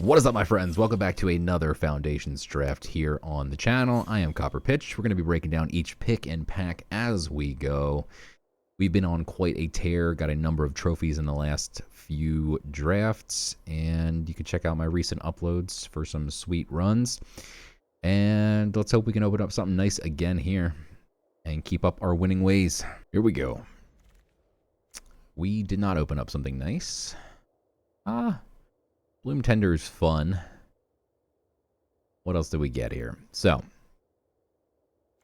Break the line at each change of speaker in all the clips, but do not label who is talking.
What is up, my friends? Welcome back to another Foundations draft here on the channel. I am CopperPitch. We're going to be breaking down each pick and pack as we go. We've been on quite a tear, got a number of trophies in the last few drafts, and you can check out my recent uploads for some sweet runs. And let's hope we can open up something nice again here and keep up our winning ways. Here we go. We did not open up something nice. Bloom Tender is fun. What else did we get here? So,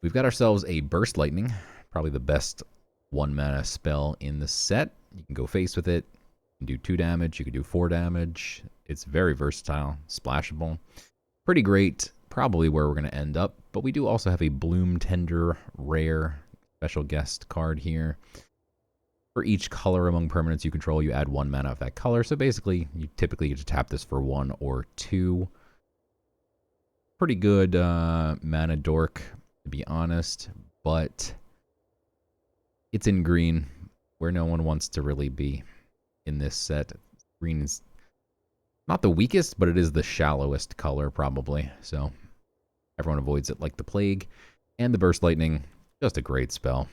we've got ourselves a Burst Lightning, probably the best 1-mana spell in the set. You can go face with it. You can do 2 damage. You can do 4 damage. It's very versatile, splashable. Pretty great, probably where we're going to end up. But we do also have a Bloom Tender rare special guest card here. For each color among permanents you control, you add 1 mana of that color. So basically, you typically get to tap this for 1 or 2. Pretty good mana dork, to be honest. But it's in green, where no one wants to really be in this set. Green is not the weakest, but it is the shallowest color, probably. So everyone avoids it like the plague. And the Burst Lightning, just a great spell.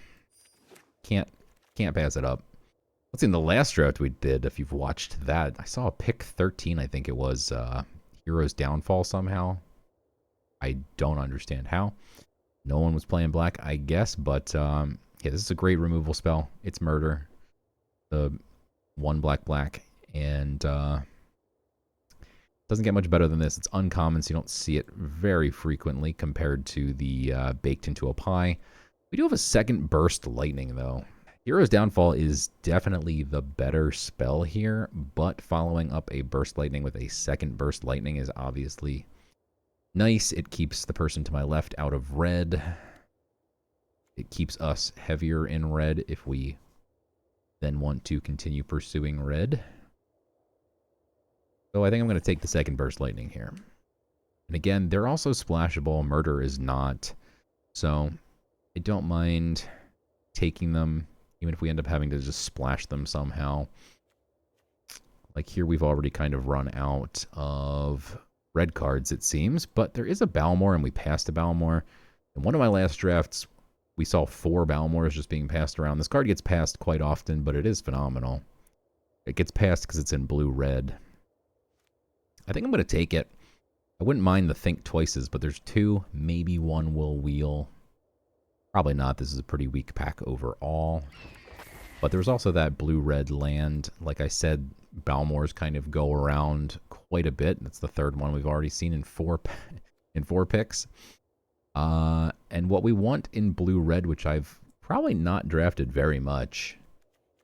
Can't pass it up. Let's see, in the last draft we did, if you've watched that, I saw a pick 13, I think it was, Hero's Downfall somehow. I don't understand how. No one was playing black, I guess, but yeah, this is a great removal spell. It's murder. The 1 black, and doesn't get much better than this. It's uncommon, so you don't see it very frequently compared to the Baked into a Pie. We do have a second Burst Lightning, though. Hero's Downfall is definitely the better spell here, but following up a Burst Lightning with a second Burst Lightning is obviously nice. It keeps the person to my left out of red. It keeps us heavier in red if we then want to continue pursuing red. So I think I'm going to take the second Burst Lightning here. And again, they're also splashable. Murder is not. So I don't mind taking them, even if we end up having to just splash them somehow. Like here, we've already kind of run out of red cards, it seems. But there is a Balmor, and we passed a Balmor. In one of my last drafts, we saw 4 Balmors just being passed around. This card gets passed quite often, but it is phenomenal. It gets passed because it's in blue-red. I think I'm going to take it. I wouldn't mind the Think Twices, but there's 2. Maybe 1 will wheel. Probably not. This is a pretty weak pack overall. But there's also that blue-red land. Like I said, Balmors kind of go around quite a bit. That's the 3rd one we've already seen in 4 picks. And what we want in blue-red, which I've probably not drafted very much,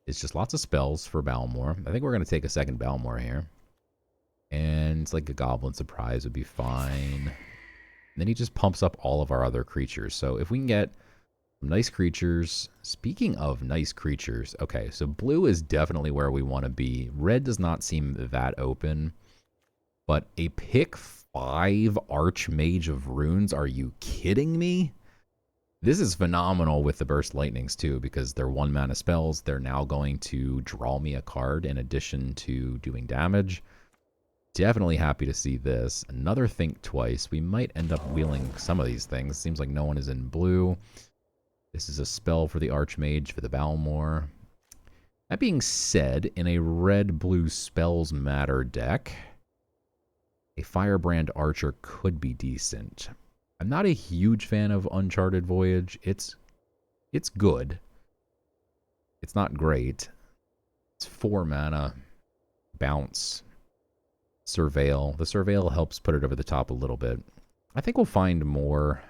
is just lots of spells for Balmor. I think we're going to take a second Balmor here. And it's like a Goblin Surprise would be fine. And then he just pumps up all of our other creatures. So if we can get some nice creatures. Speaking of nice creatures, okay, so blue is definitely where we want to be. Red does not seem that open. But a pick 5 Archmage of Runes, are you kidding me? This is phenomenal with the Burst Lightnings too, because they're 1-mana spells. They're now going to draw me a card in addition to doing damage. Definitely happy to see this. Another Think Twice. We might end up wheeling some of these things. Seems like no one is in blue. This is a spell for the Archmage for the Balmor. That being said, in a red-blue spells matter deck, a Firebrand Archer could be decent. I'm not a huge fan of Uncharted Voyage. It's good. It's not great. It's 4 mana. Bounce. Surveil. The Surveil helps put it over the top a little bit. I think we'll find more.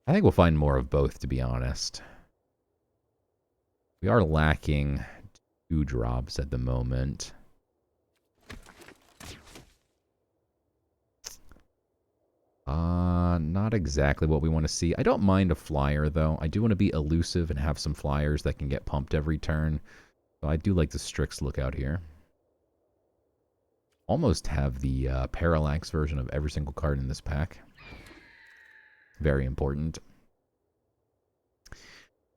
I think we'll find more of both, to be honest. We are lacking 2 drops at the moment. Not exactly what we want to see. I don't mind a flyer, though. I do want to be elusive and have some flyers that can get pumped every turn. So I do like the Strix lookout here. Almost have the Parallax version of every single card in this pack. Very important.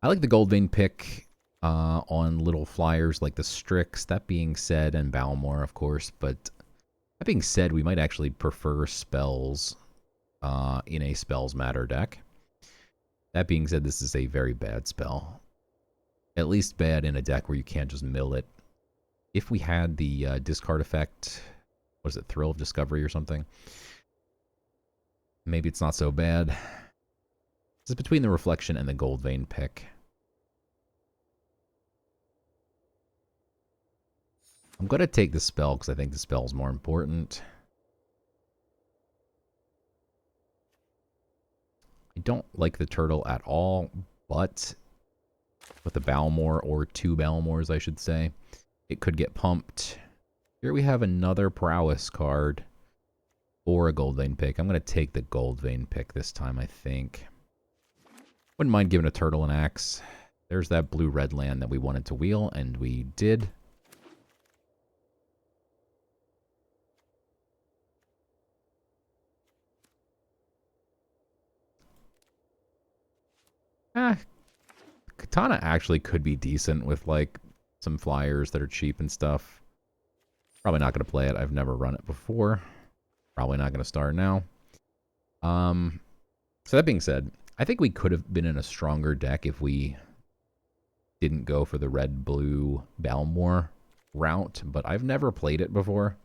I like the Goldvein pick on little flyers like the Strix. That being said, and Balmor, of course, but That being said, we might actually prefer spells in a Spells Matter deck. That being said, this is a very bad spell. At least bad in a deck where you can't just mill it. If we had the discard effect, what is it, Thrill of Discovery or something? Maybe it's not so bad. This is between the Reflection and the Gold Vein pick. I'm going to take the spell because I think the spell is more important. I don't like the turtle at all, but with the Balmor, or two Balmors, I should say, it could get pumped. Here we have another Prowess card or a Gold Vein pick. I'm going to take the Gold Vein pick this time, I think. Wouldn't mind giving a turtle an axe. There's that blue-red land that we wanted to wheel, and we did. Katana actually could be decent with, like, some flyers that are cheap and stuff. Probably not going to play it. I've never run it before. Probably not going to start now. So that being said, I think we could have been in a stronger deck if we didn't go for the red-blue Balmor route, but I've never played it before.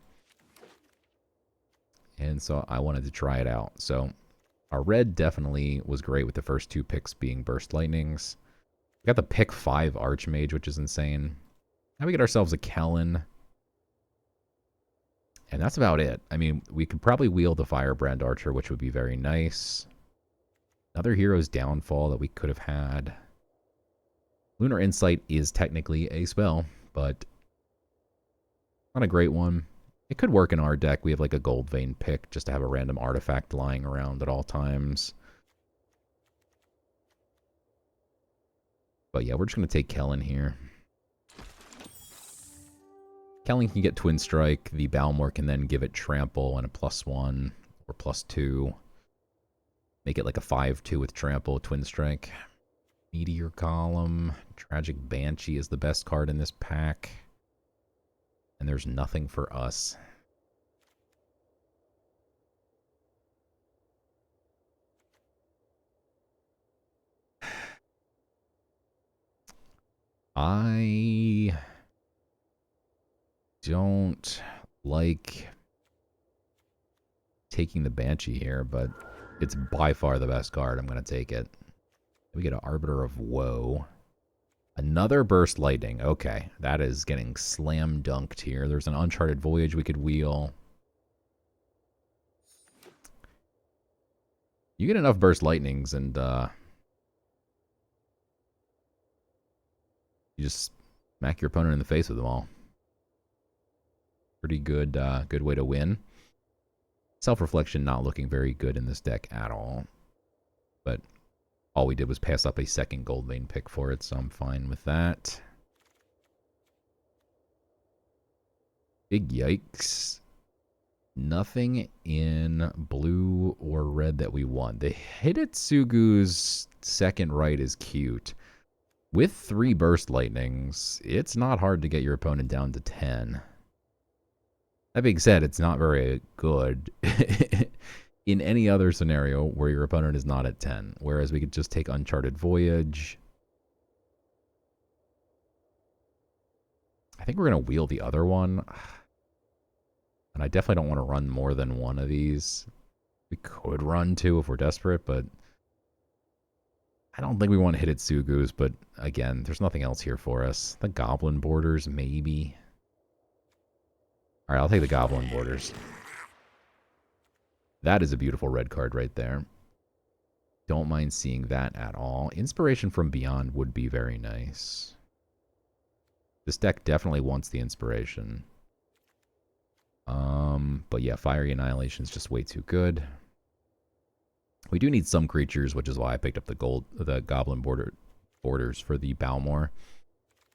And so I wanted to try it out. So our red definitely was great with the first two picks being Burst Lightnings. We got the pick 5 Archmage, which is insane. Now we get ourselves a Kellen. And that's about it. I mean, we could probably wheel the Firebrand Archer, which would be very nice. Another Hero's Downfall that we could have had. Lunar Insight is technically a spell, but not a great one. It could work in our deck. We have like a Gold Vein pick just to have a random artifact lying around at all times. But yeah, we're just going to take Kellen here. Kellen can get Twin Strike. The Balmor can then give it Trample and a +1 or +2. Make it like a 5/2 with Trample, Twin Strike. Meteor Column. Tragic Banshee is the best card in this pack. And there's nothing for us. I don't like taking the Banshee here, but it's by far the best card. I'm going to take it. We get an Arbiter of Woe. Another Burst Lightning. Okay, that is getting slam dunked here. There's an Uncharted Voyage we could wheel. You get enough Burst Lightnings and you just smack your opponent in the face with them all. Pretty good, good way to win. Self-Reflection not looking very good in this deck at all. But all we did was pass up a second Gold Vein pick for it, so I'm fine with that. Big yikes. Nothing in blue or red that we want. The Hidetsugu's second right is cute. With 3 Burst Lightnings, it's not hard to get your opponent down to 10. That being said, it's not very good in any other scenario where your opponent is not at 10. Whereas we could just take Uncharted Voyage. I think we're going to wheel the other one. And I definitely don't want to run more than one of these. We could run 2 if we're desperate, but I don't think we want to hit Hitsugu's, but again, there's nothing else here for us. The Goblin Borders, maybe. Alright, I'll take the Goblin Borders. That is a beautiful red card right there. Don't mind seeing that at all. Inspiration from Beyond would be very nice. This deck definitely wants the inspiration. But yeah, Fiery Annihilation is just way too good. We do need some creatures, which is why I picked up the Goblin Borders for the Balmor.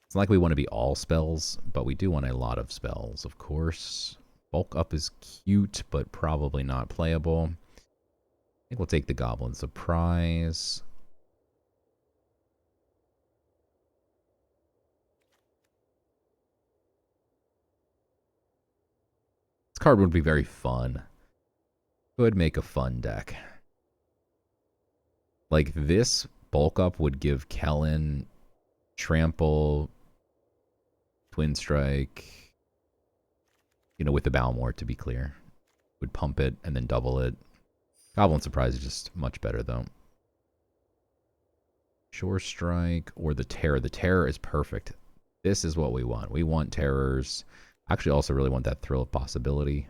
It's not like we want to be all spells, but we do want a lot of spells, of course. Bulk Up is cute, but probably not playable. I think we'll take the Goblin Surprise. card would be very fun. Could make a fun deck. Like, this bulk up would give Kellen Trample, Twin Strike, you know, with the Balmor, to be clear. Would pump it and then double it. Goblin Surprise is just much better, though. Shore Strike or the Terror. The Terror is perfect. This is what we want. We want terrors. Actually, also really want that Thrill of Possibility.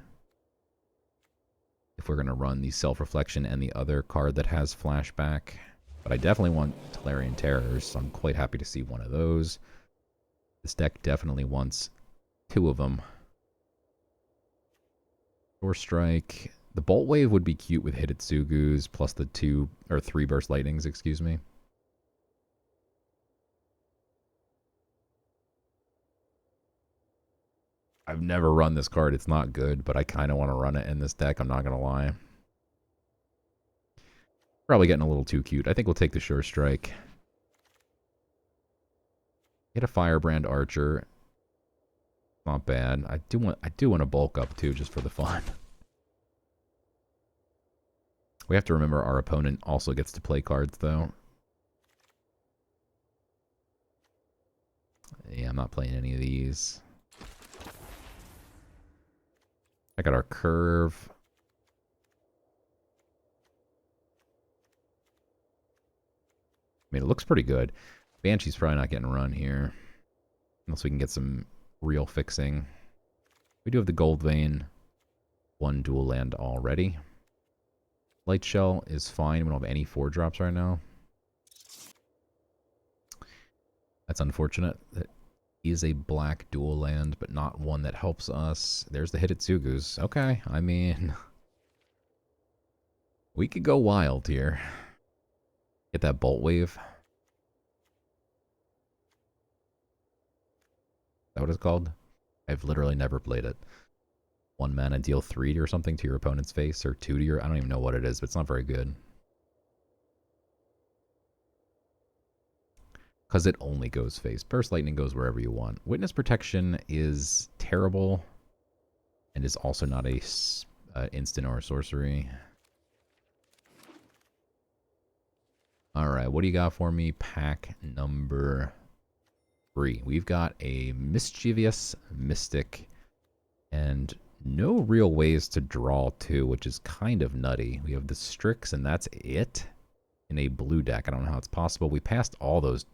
If we're going to run the Self-Reflection and the other card that has Flashback. But I definitely want Tolarian Terrors, so I'm quite happy to see one of those. This deck definitely wants two of them. Shore Strike. The Bolt Wave would be cute with Hitotsugus plus the 2 or 3 Burst Lightnings, excuse me. I've never run this card. It's not good, but I kind of want to run it in this deck. I'm not going to lie. Probably getting a little too cute. I think we'll take the Shore Strike. Get a Firebrand Archer. Not bad. I do want to bulk up too, just for the fun. We have to remember our opponent also gets to play cards, though. Yeah, I'm not playing any of these. I got our Curve. I mean, it looks pretty good. Banshee's probably not getting run here. Unless we can get some real fixing. We do have the Gold Vein. 1 dual land already. Light Shell is fine. We don't have any 4-drops right now. That's unfortunate. That is a black dual land, but not one that helps us. There's the Hitotsugus. Okay, I mean... we could go wild here. Get that Bolt Wave. Is that what it's called? I've literally never played it. 1 mana, deal 3 or something to your opponent's face, or 2 to your... I don't even know what it is, but it's not very good. Because it only goes face. Burst Lightning goes wherever you want. Witness Protection is terrible, and is also not a instant or a sorcery. Alright, what do you got for me? Pack number 3. We've got a Mischievous Mystic, and no real ways to draw to, which is kind of nutty. We have the Strix, and that's it in a blue deck. I don't know how it's possible. We passed all those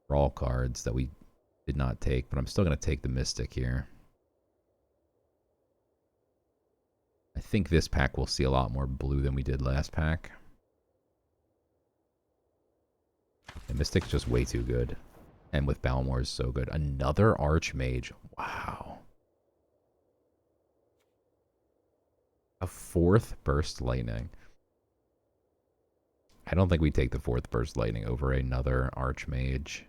draw cards that we did not take, but I'm still going to take the Mystic here. I think this pack will see a lot more blue than we did last pack. And Mystic's just way too good. And with Balmor is so good. Another Archmage. Wow. A 4th Burst Lightning. I don't think we take the 4th Burst Lightning over another Archmage.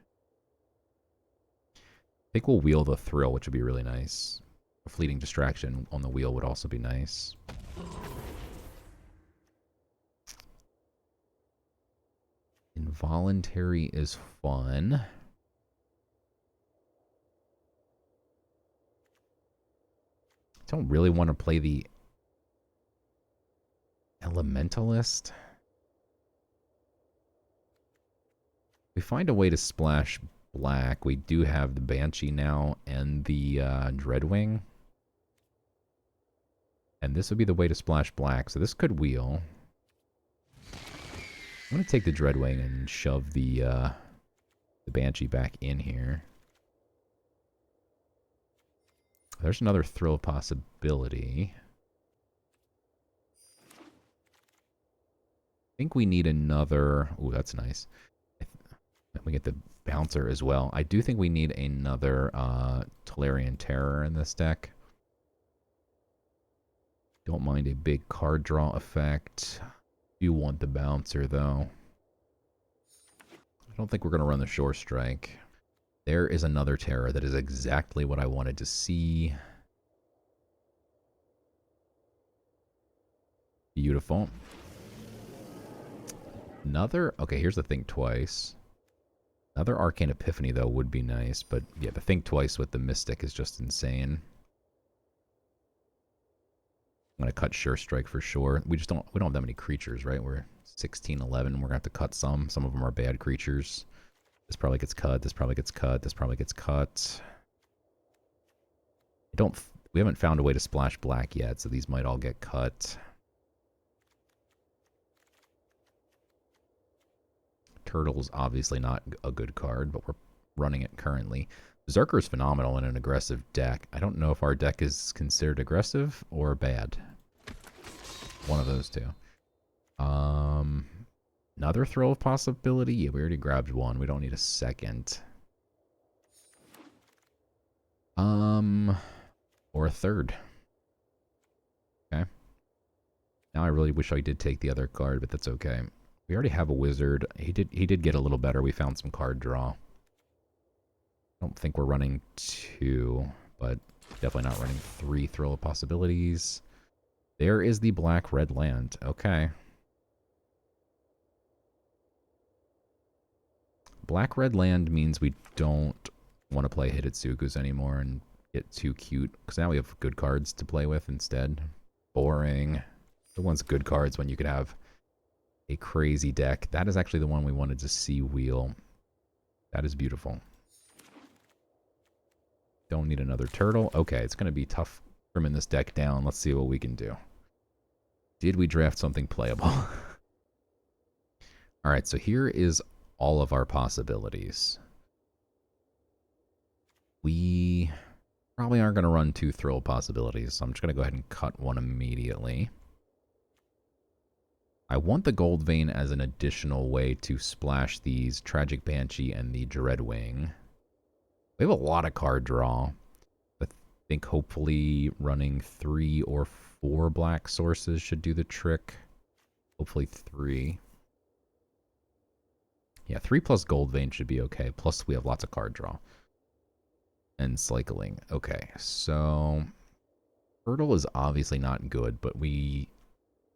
I think we'll wheel the Thrill, which would be really nice. A Fleeting Distraction on the wheel would also be nice. Involuntary is fun. I don't really want to play the Elementalist. We find a way to splash black. We do have the Banshee now and the Dreadwing. And this would be the way to splash black. So this could wheel. I'm going to take the Dreadwing and shove the Banshee back in here. There's another Thrill Possibility. I think we need another... Ooh, that's nice. We get the Bouncer as well. I do think we need another Tolarian Terror in this deck. Don't mind a big card draw effect. Do want the Bouncer, though. I don't think we're going to run the Shore Strike. There is another Terror that is exactly what I wanted to see. Beautiful. Another... Okay, here's the thing twice. Another Arcane Epiphany, though, would be nice. But yeah, the Think Twice with the Mystic is just insane. I'm going to cut Sure Strike for sure. We don't have that many creatures, right? We're 16, 11. We're going to have to cut some. Some of them are bad creatures. This probably gets cut. This probably gets cut. This probably gets cut. We haven't found a way to splash black yet, so these might all get cut. Turtle's obviously not a good card, but we're running it currently. Berserker's phenomenal in an aggressive deck. I don't know if our deck is considered aggressive or bad. One of those two. Another throw of possibility? Yeah, we already grabbed one. We don't need a second. Or a third. Okay. Now I really wish I did take the other card, but that's okay. We already have a wizard. He did get a little better. We found some card draw. I don't think we're running 2, but definitely not running 3 throw of possibilities. There is the black-red land. Okay. Black-red land means we don't want to play Hidetsugus anymore and get too cute, because now we have good cards to play with instead. Boring. Who wants good cards when you could have a crazy deck? That is actually the one we wanted to see wheel. That is beautiful. Don't need another turtle. Okay, it's going to be tough trimming this deck down. Let's see what we can do. Did we draft something playable? Alright, so here is all of our possibilities. We probably aren't going to run 2 thrill possibilities, so I'm just going to go ahead and cut one immediately. I want the Gold Vein as an additional way to splash these Tragic Banshee and the Dreadwing. We have a lot of card draw. I think hopefully running 3 or 4 black sources should do the trick. Hopefully 3. Yeah, 3 plus Gold Vein should be okay. Plus we have lots of card draw. And cycling. Okay, so Turtle is obviously not good, but we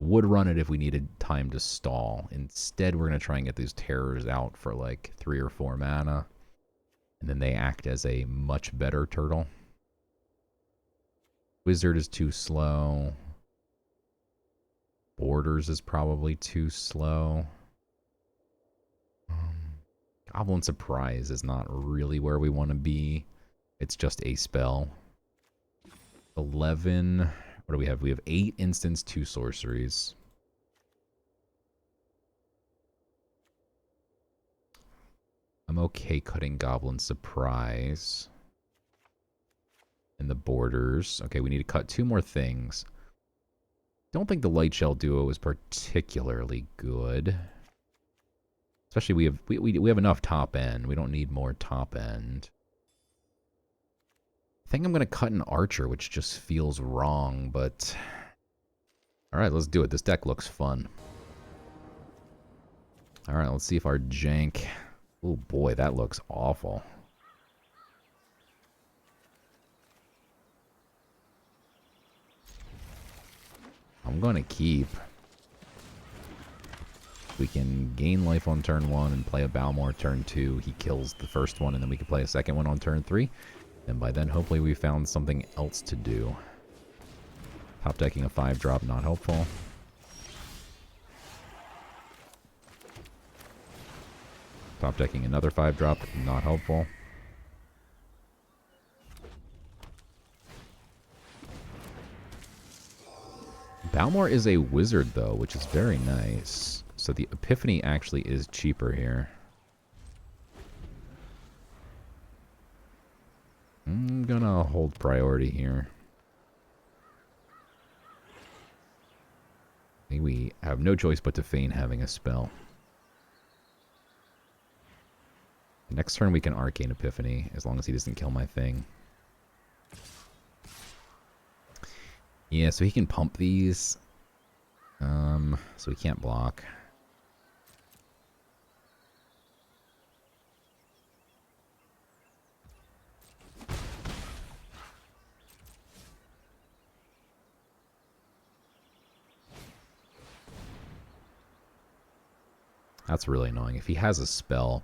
would run it if we needed time to stall. Instead, we're going to try and get these terrors out for like 3 or 4 mana. And then they act as a much better turtle. Wizard is too slow. Borders is probably too slow. Goblin Surprise is not really where we want to be. It's just a spell. 11. What do we have? We have 8 instants, 2 sorceries. I'm okay cutting Goblin Surprise. And the borders. Okay, we need to cut 2 more things. Don't think the Light Shell duo is particularly good. Especially we have enough top end. We don't need more top end. I think I'm going to cut an Archer, which just feels wrong, but... Alright, let's do it. This deck looks fun. Alright, let's see if our jank... Oh boy, that looks awful. I'm going to keep. We can gain life on turn 1 and play a Balmor turn 2. He kills the first one, and then we can play a second one on turn 3. And by then, hopefully, we found something else to do. Top decking a 5-drop, not helpful. Top decking another 5-drop, not helpful. Balmor is a wizard, though, which is very nice. So the Epiphany actually is cheaper here. I'm gonna hold priority here. I think we have no choice but to feign having a spell. Next turn we can Arcane Epiphany, as long as he doesn't kill my thing. Yeah, so he can pump these. So he can't block. That's really annoying. If he has a spell,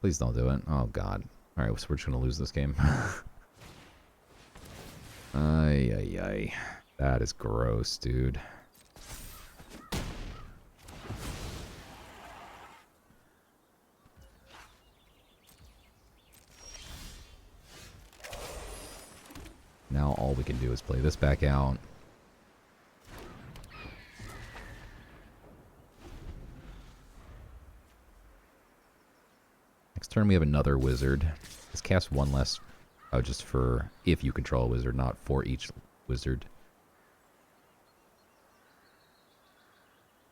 Please don't do it. Oh, God. Alright, so we're just going to lose this game. Ay, ay, ay. That is gross, dude. Now all we can do is play this back out. Next turn we have another wizard. Let's cast one less. Oh, just for if you control a wizard, not for each wizard.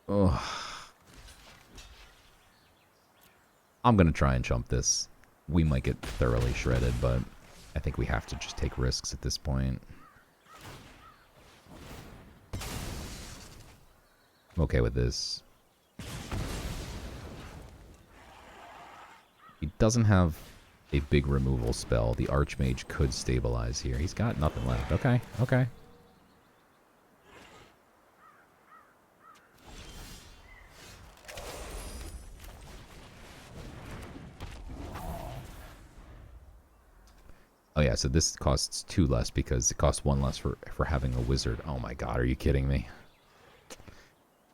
Oh. I'm going to try and chump this. We might get thoroughly shredded, but I think we have to just take risks at this point. I'm okay with this. He doesn't have a big removal spell. The Archmage could stabilize here. He's got nothing left. Okay, okay. Oh yeah, so this costs 2 less because it costs 1 less for having a wizard. Oh my god, are you kidding me?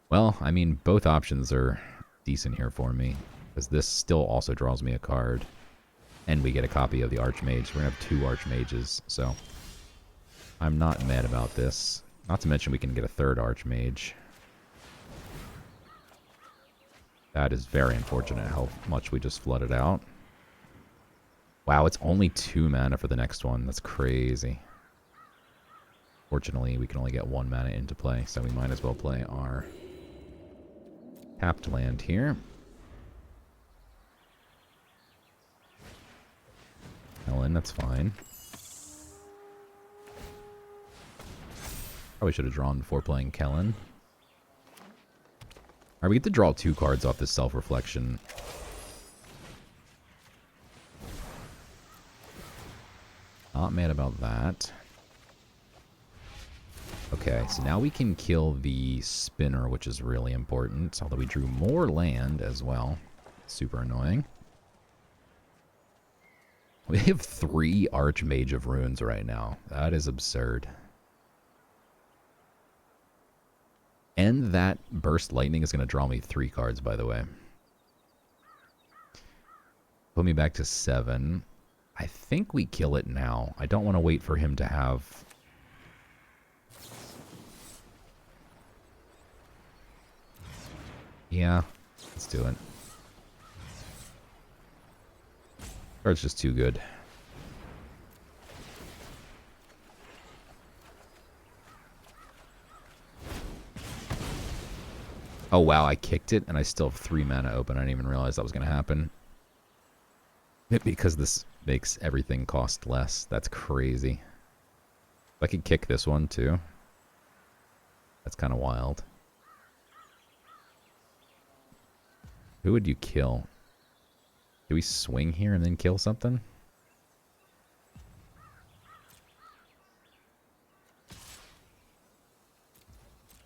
Well, I mean, both options are decent here for me. Because this still also draws me a card. And we get a copy of the Archmage. We're going to have 2 Archmages, so I'm not mad about this. Not to mention we can get a 3rd Archmage. That is very unfortunate how much we just flooded out. Wow, it's only 2 mana for the next one. That's crazy. Fortunately, we can only get 1 mana into play, so we might as well play our tapped land here. Helen, that's fine. Probably should have drawn before playing Kellen. Alright, we get to draw 2 cards off this self-reflection. Not mad about that. Okay, so now we can kill the spinner, which is really important. Although we drew more land as well. Super annoying. We have 3 Archmage of Runes right now. That is absurd. And that Burst Lightning is going to draw me 3 cards, by the way. Put me back to 7. I think we kill it now. I don't want to wait for him to have... Yeah, let's do it. Or it's just too good. Oh wow, I kicked it and I still have 3 mana open. I didn't even realize that was going to happen. Because this makes everything cost less. That's crazy. I could kick this one too. That's kind of wild. Who would you kill? Do we swing here and then kill something?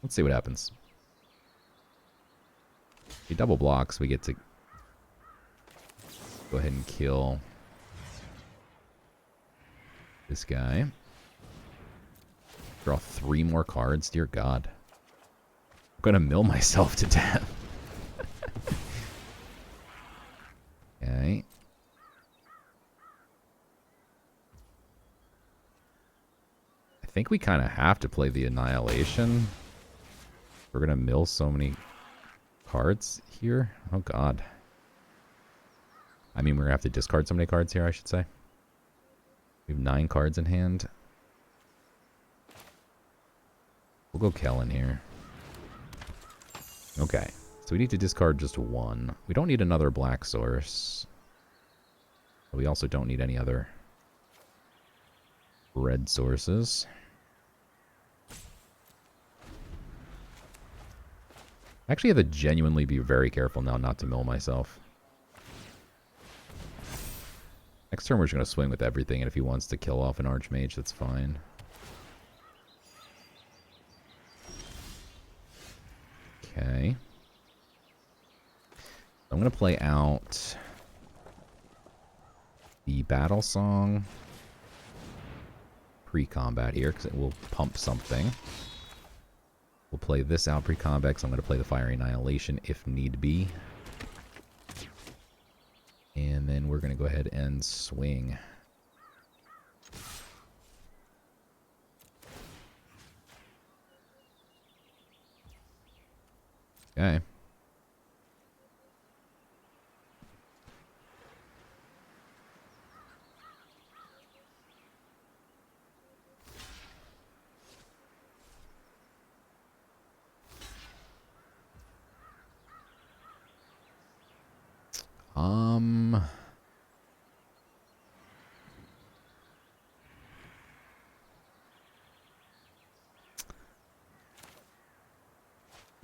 Let's see what happens. If he double blocks, we get to go ahead and kill this guy. Draw 3 more cards. Dear God. I'm going to mill myself to death. Okay. I think we kind of have to play the Annihilation. We're going to mill so many cards here. Oh, God. I mean, we're going to have to discard so many cards here, I should say. We have 9 cards in hand. We'll go Kellen here. Okay. So we need to discard just 1. We don't need another black source. But we also don't need any other red sources. I actually have to genuinely be very careful now not to mill myself. Next turn we're just going to swing with everything, and if he wants to kill off an Archmage, that's fine. I'm going to play out the battle song pre-combat here, because it will pump something. We'll play this out pre-combat, because I'm going to play the Fiery Annihilation if need be. And then we're going to go ahead and swing. Okay.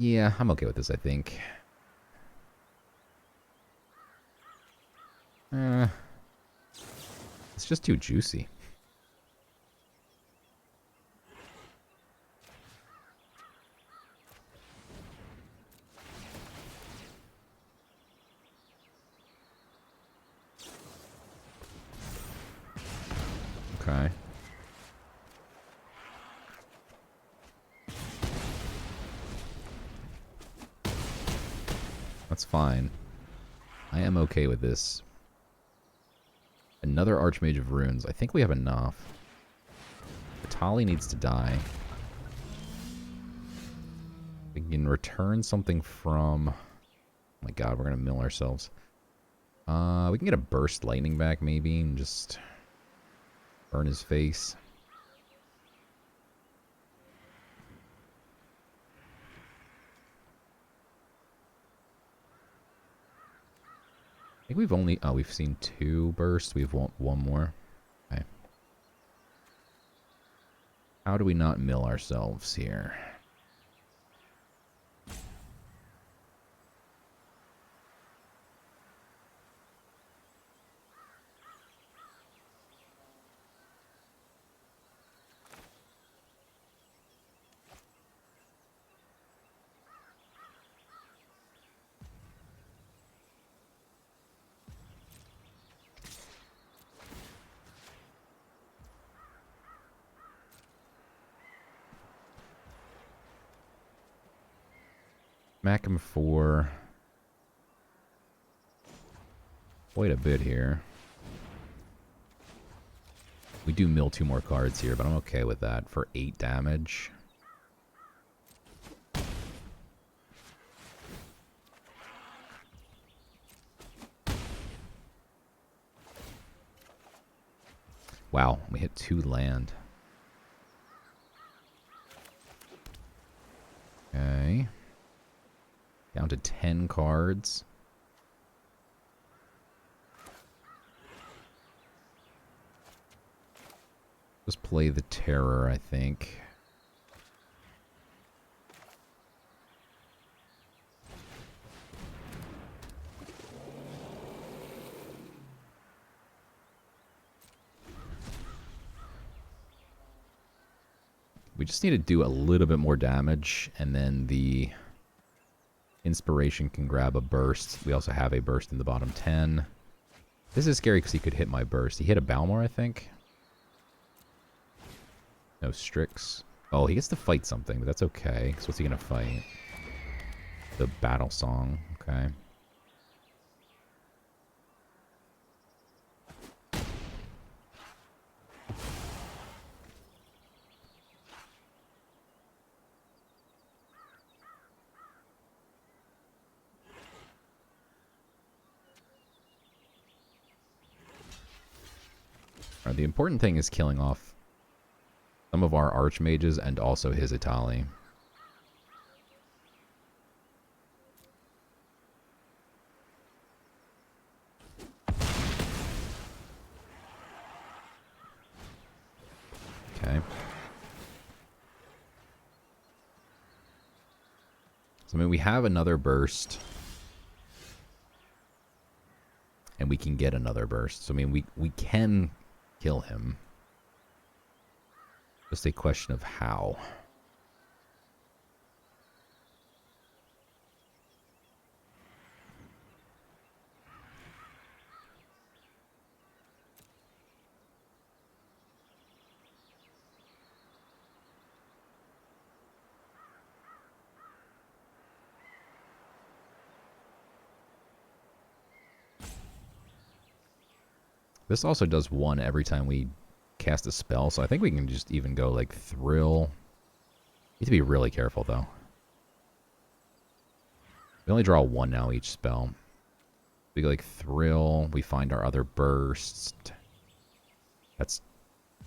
Yeah, I'm okay with this, I think. It's just too juicy. Okay. That's fine. I am okay with this. Another Archmage of Runes. I think we have enough. Vitali needs to die. We can return something from... Oh my god, we're going to mill ourselves. We can get a Burst Lightning back, maybe, and just burn his face. I think we've only... Oh, we've seen 2 bursts. We have one more. Okay. How do we not mill ourselves here? Smack him for quite a bit here. We do mill 2 more cards here, but I'm okay with that for 8 damage. Wow, we hit 2 land. Okay. Down to 10 cards. Just play the Terror, I think. We just need to do a little bit more damage, and then the Inspiration can grab a burst. We also have a burst in the bottom 10. This is scary because he could hit my burst. He hit a Balmor, I think. No Strix. Oh, he gets to fight something, but that's okay. So what's he going to fight? The Battle Song. Okay. Alright, the important thing is killing off some of our Archmages and also his Itali. Okay. So, I mean, we have another burst. And we can get another burst. So, I mean, we can kill him. Just a question of how. This also does 1 every time we cast a spell, so I think we can just even go like Thrill. Need to be really careful though. We only draw 1 now each spell. We go like Thrill, we find our other bursts.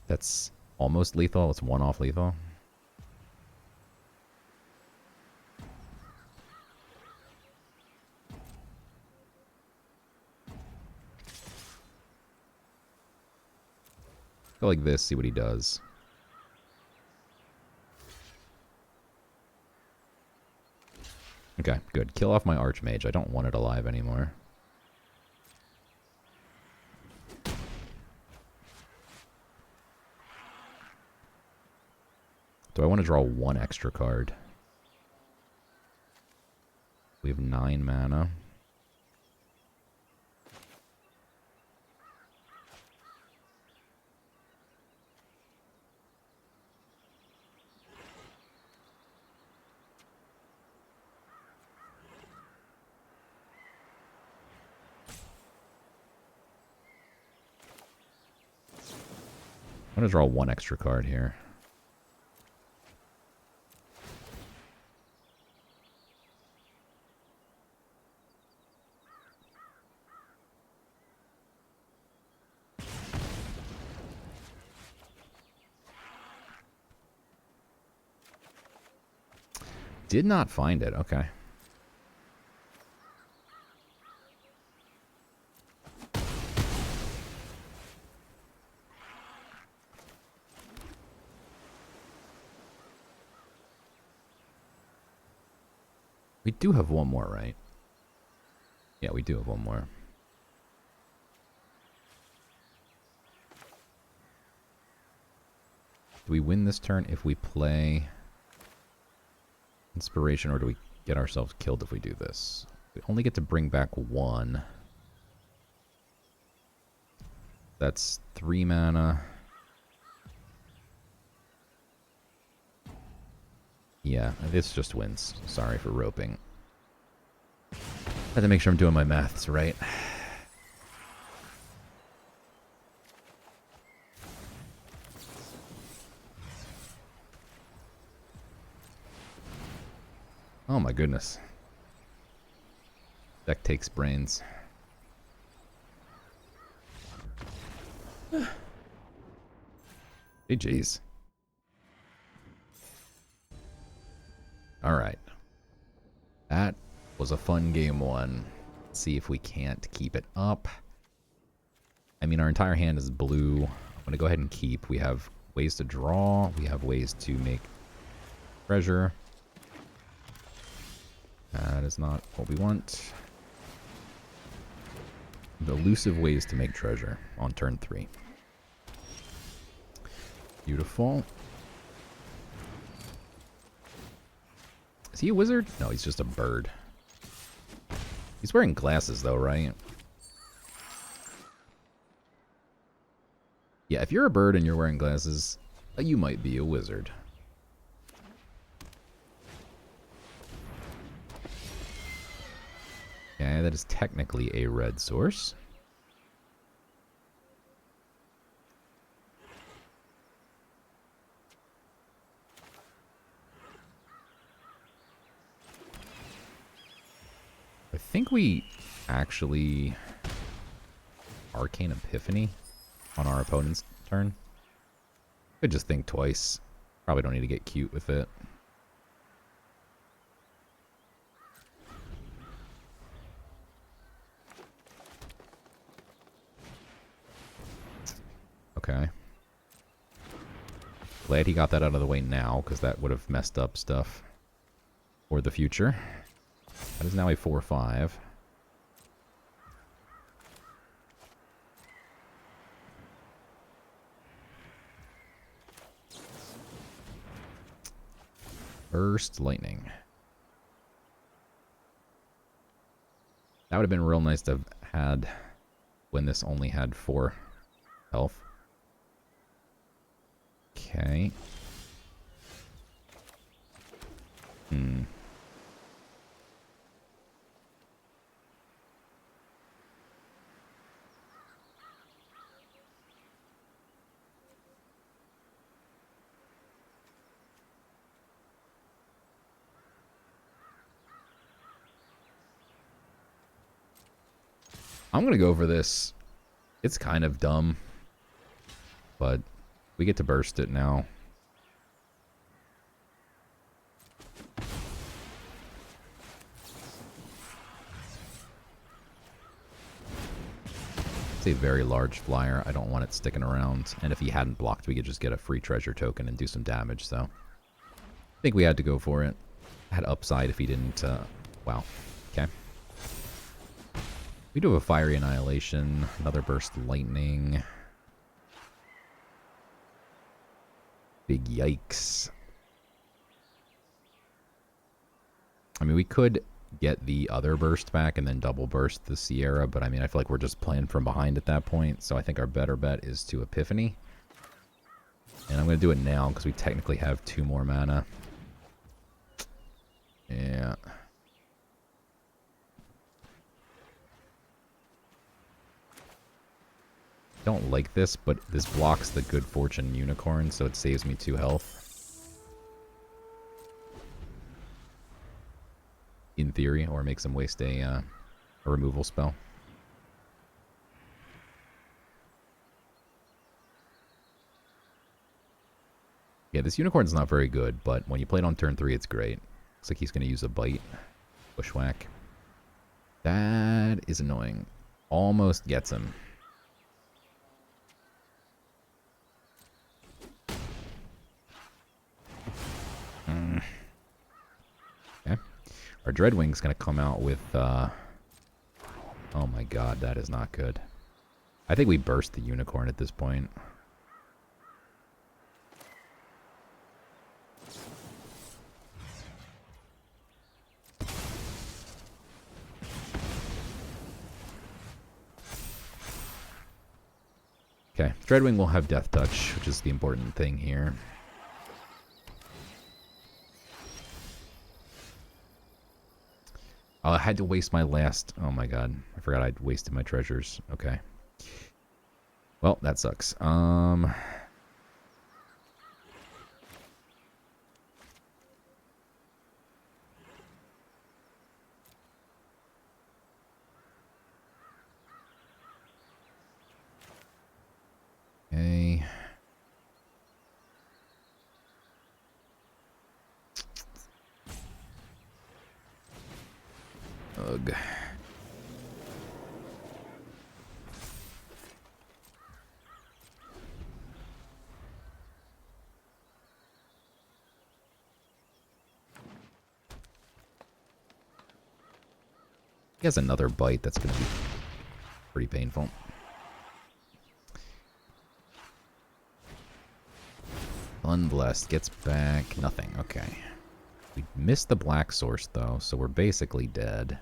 That's almost lethal. It's 1 off lethal. Go like this, see what he does. Okay, good. Kill off my Archmage. I don't want it alive anymore. Do I want to draw 1 extra card? We have 9 mana. I'm going to draw 1 extra card here. Did not find it. Okay. We do have 1 more, right? Yeah, we do have 1 more. Do we win this turn if we play Inspiration, or do we get ourselves killed if we do this? We only get to bring back 1. That's 3 mana. Yeah, this just wins. Sorry for roping. Had to make sure I'm doing my maths right. Oh my goodness. Deck takes brains. GG's. Alright. That was a fun game 1. Let's see if we can't keep it up. I mean, our entire hand is blue. I'm going to go ahead and keep. We have ways to draw. We have ways to make treasure. That is not what we want. The elusive ways to make treasure on turn 3. Beautiful. Is he a wizard? No, he's just a bird. He's wearing glasses though, right? Yeah, if you're a bird and you're wearing glasses, you might be a wizard. Okay, that is technically a red source. I think we actually Arcane Epiphany on our opponent's turn. Could just think twice. Probably don't need to get cute with it. Okay. Glad he got that out of the way now, because that would have messed up stuff for the future. That is now a 4/5. Burst Lightning. That would have been real nice to have had when this only had 4 health. Okay. I'm going to go for this. It's kind of dumb, but we get to burst it now. It's a very large flyer. I don't want it sticking around. And if he hadn't blocked, we could just get a free treasure token and do some damage. So I think we had to go for it. Had upside if he didn't. Wow. Okay. We do have a Fiery Annihilation. Another Burst Lightning. Big yikes. I mean, we could get the other burst back and then double burst the Sierra, but I mean, I feel like we're just playing from behind at that point, so I think our better bet is to Epiphany. And I'm going to do it now because we technically have 2 more mana. Yeah. Don't like this, but this blocks the Good Fortune Unicorn, so it saves me 2 health. In theory, or makes him waste a removal spell. Yeah, this Unicorn's not very good, but when you play it on turn 3, it's great. Looks like he's going to use a Bite. Bushwhack. That is annoying. Almost gets him. Okay. Our Dreadwing's going to come out with... oh my god, that is not good. I think we burst the Unicorn at this point. Okay, Dreadwing will have Death Touch, which is the important thing here. Oh, I had to waste my last... Oh my god, I forgot I'd wasted my treasures. Okay. Well, that sucks. Okay. Ugh. He has another bite that's going to be pretty painful. Unblessed gets back nothing. Okay. We missed the black source, though, so we're basically dead.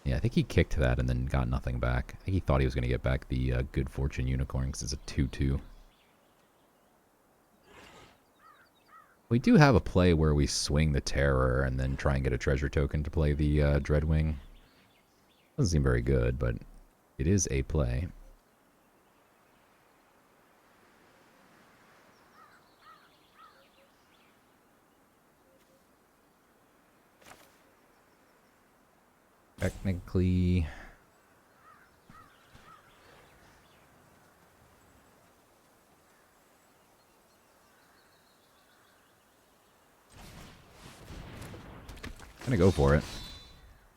Yeah, I think he kicked that and then got nothing back. I think he thought he was going to get back the Good Fortune Unicorn because it's a 2/2. We do have a play where we swing the Terror and then try and get a treasure token to play the Dreadwing. Doesn't seem very good, but it is a play. Technically... I'm gonna go for it.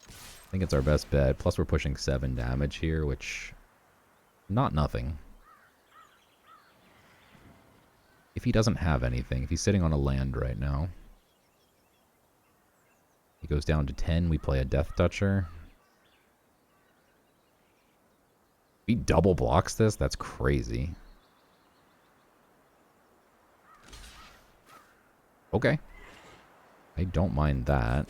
I think it's our best bet. Plus we're pushing 7 damage here, which... not nothing. If he doesn't have anything, if he's sitting on a land right now... He goes down to 10, we play a Death Toucher. He double blocks this? That's crazy. Okay. I don't mind that.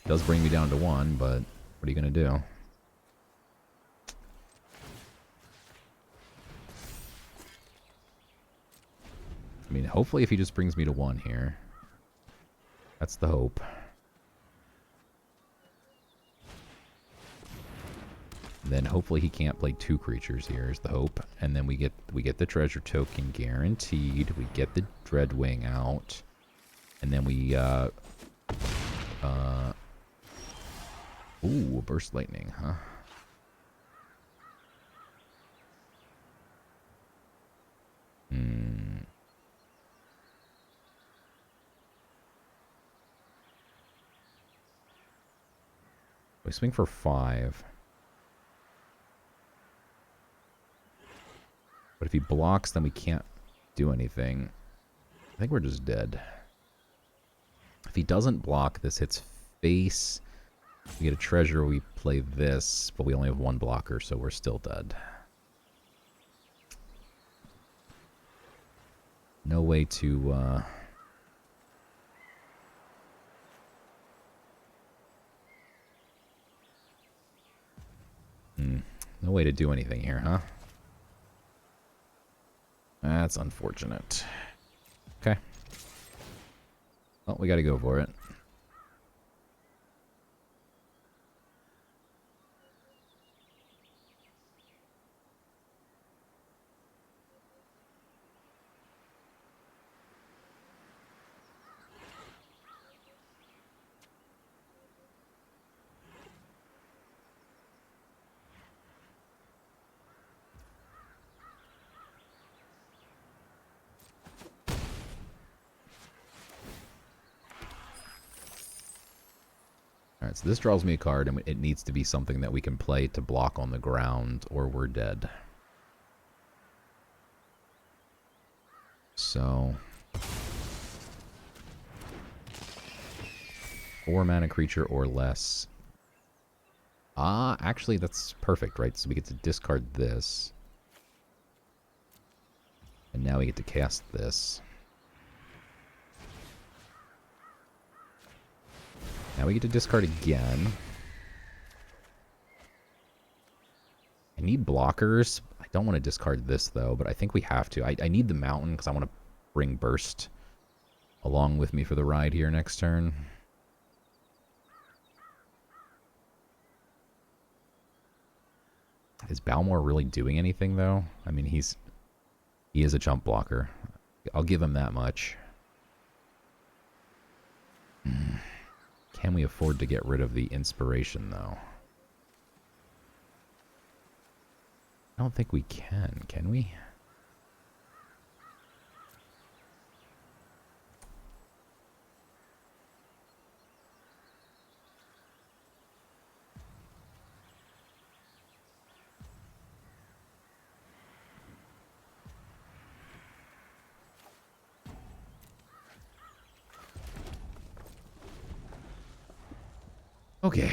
Does bring me down to 1, but what are you going to do? I mean, hopefully if he just brings me to 1 here. That's the hope. Then hopefully he can't play 2 creatures here is the hope. And then we get the treasure token guaranteed. We get the Dreadwing out. And then we Ooh, burst lightning, huh? Hmm. We swing for 5. But if he blocks, then we can't do anything. I think we're just dead. If he doesn't block, this hits face. We get a treasure, we play this, but we only have 1 blocker, so we're still dead. No way to, no way to do anything here, huh? That's unfortunate. Okay. Well, we gotta go for it. Alright, so this draws me a card, and it needs to be something that we can play to block on the ground, or we're dead. So 4 mana creature or less. Actually, that's perfect, right? So we get to discard this. And now we get to cast this. Now we get to discard again. I need blockers. I don't want to discard this, though, but I think we have to. I need the mountain because I want to bring Burst along with me for the ride here next turn. Is Balmor really doing anything, though? I mean, he is a chump blocker. I'll give him that much. Can we afford to get rid of the inspiration, though? I don't think we can we? Okay.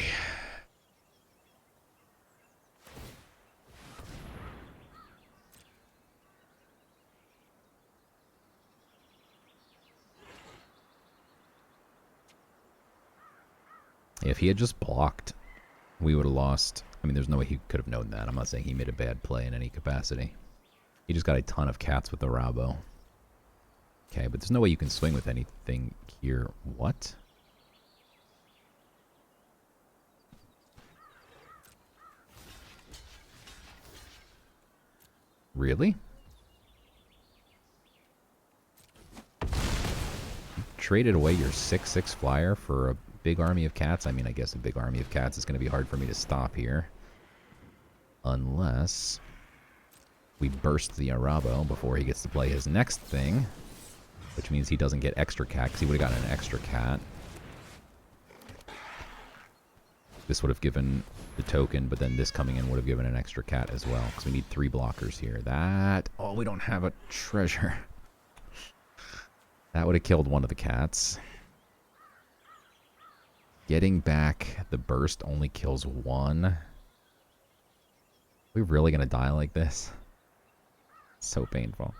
If he had just blocked, we would have lost. I mean, there's no way he could have known that. I'm not saying he made a bad play in any capacity. He just got a ton of cats with the Rabo. Okay, but there's no way you can swing with anything here. What? Really? You traded away your 6/6 flyer for a big army of cats? I mean, I guess a big army of cats is going to be hard for me to stop here. Unless we burst the Arabo before he gets to play his next thing. Which means he doesn't get extra cat, because he would have gotten an extra cat. This would have given the token, but then this coming in would have given an extra cat as well, because we need 3 blockers here. That... Oh, we don't have a treasure. That would have killed one of the cats. Getting back the burst only kills 1. Are we really going to die like this? So painful.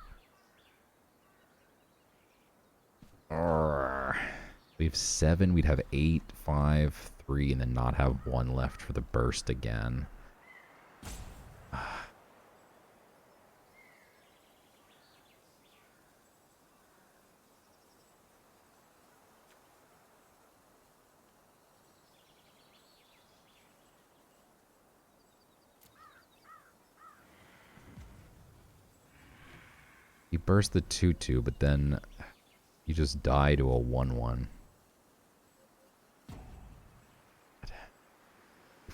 We have 7, we'd have 8, 5, 3, and then not have 1 left for the burst again. You burst the 2/2, but then you just die to a 1/1.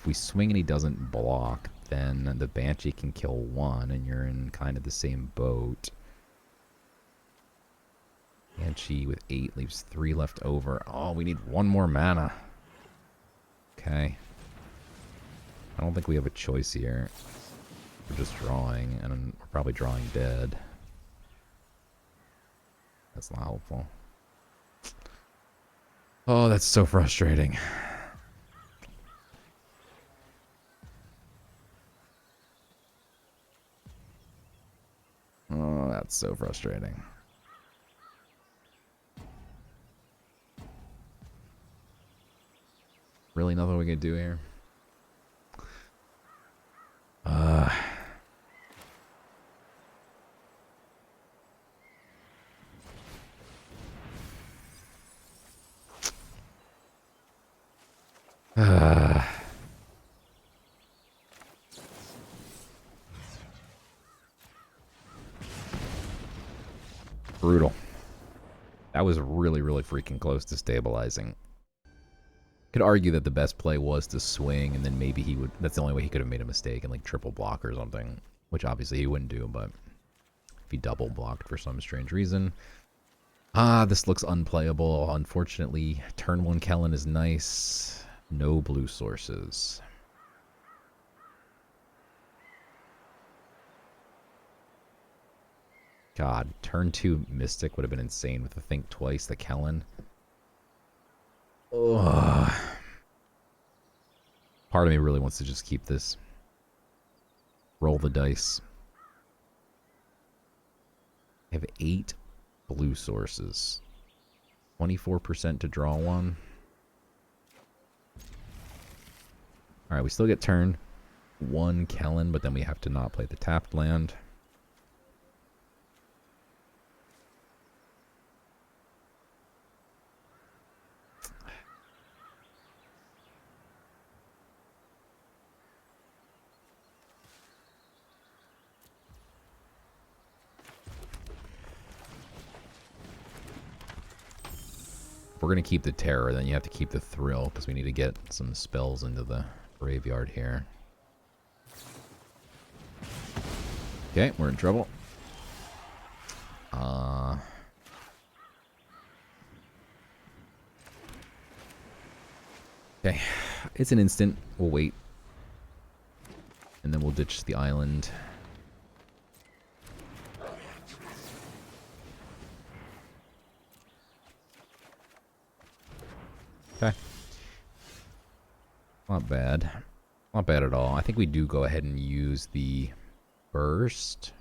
we swing and he doesn't block, then the Banshee can kill one, and you're in kind of the same boat. Banshee with 8 leaves 3 left over. Oh, we need 1 more mana. Okay. I don't think we have a choice here. We're just drawing, and we're probably drawing dead. That's not helpful. Oh, that's so frustrating. Oh, that's so frustrating. Really nothing we can do here? Brutal. That was really, really freaking close to stabilizing. Could argue that the best play was to swing, and then maybe he would... That's the only way he could have made a mistake and, like, triple block or something. Which, obviously, he wouldn't do, but... If he double blocked for some strange reason... this looks unplayable. Unfortunately, turn 1 Kellen is nice. No blue sources. God, turn 2 Mystic would have been insane with the Think Twice, the Kellen. Ugh. Part of me really wants to just keep this. Roll the dice. I have 8 blue sources. 24% to draw 1. Alright, we still get turn 1 Kellen, but then we have to not play the tapped land. If we're going to keep the terror, then you have to keep the thrill, because we need to get some spells into the graveyard here. Okay, we're in trouble. Okay, it's an instant. We'll wait. And then we'll ditch the island. Okay. Not bad. Not bad at all. I think we do go ahead and use the burst.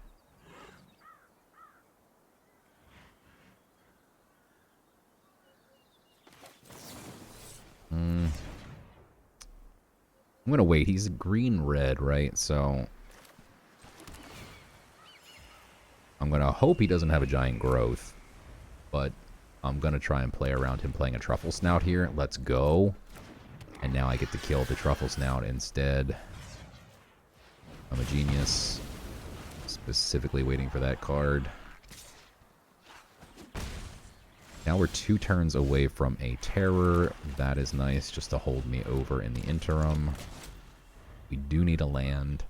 I'm going to wait. He's green-red, right? So I'm going to hope he doesn't have a giant growth. But I'm going to try and play around him playing a Truffle Snout here. Let's go. And now I get to kill the Truffle Snout instead. I'm a genius. Specifically waiting for that card. Now we're 2 turns away from a terror. That is nice, just to hold me over in the interim. We do need a land.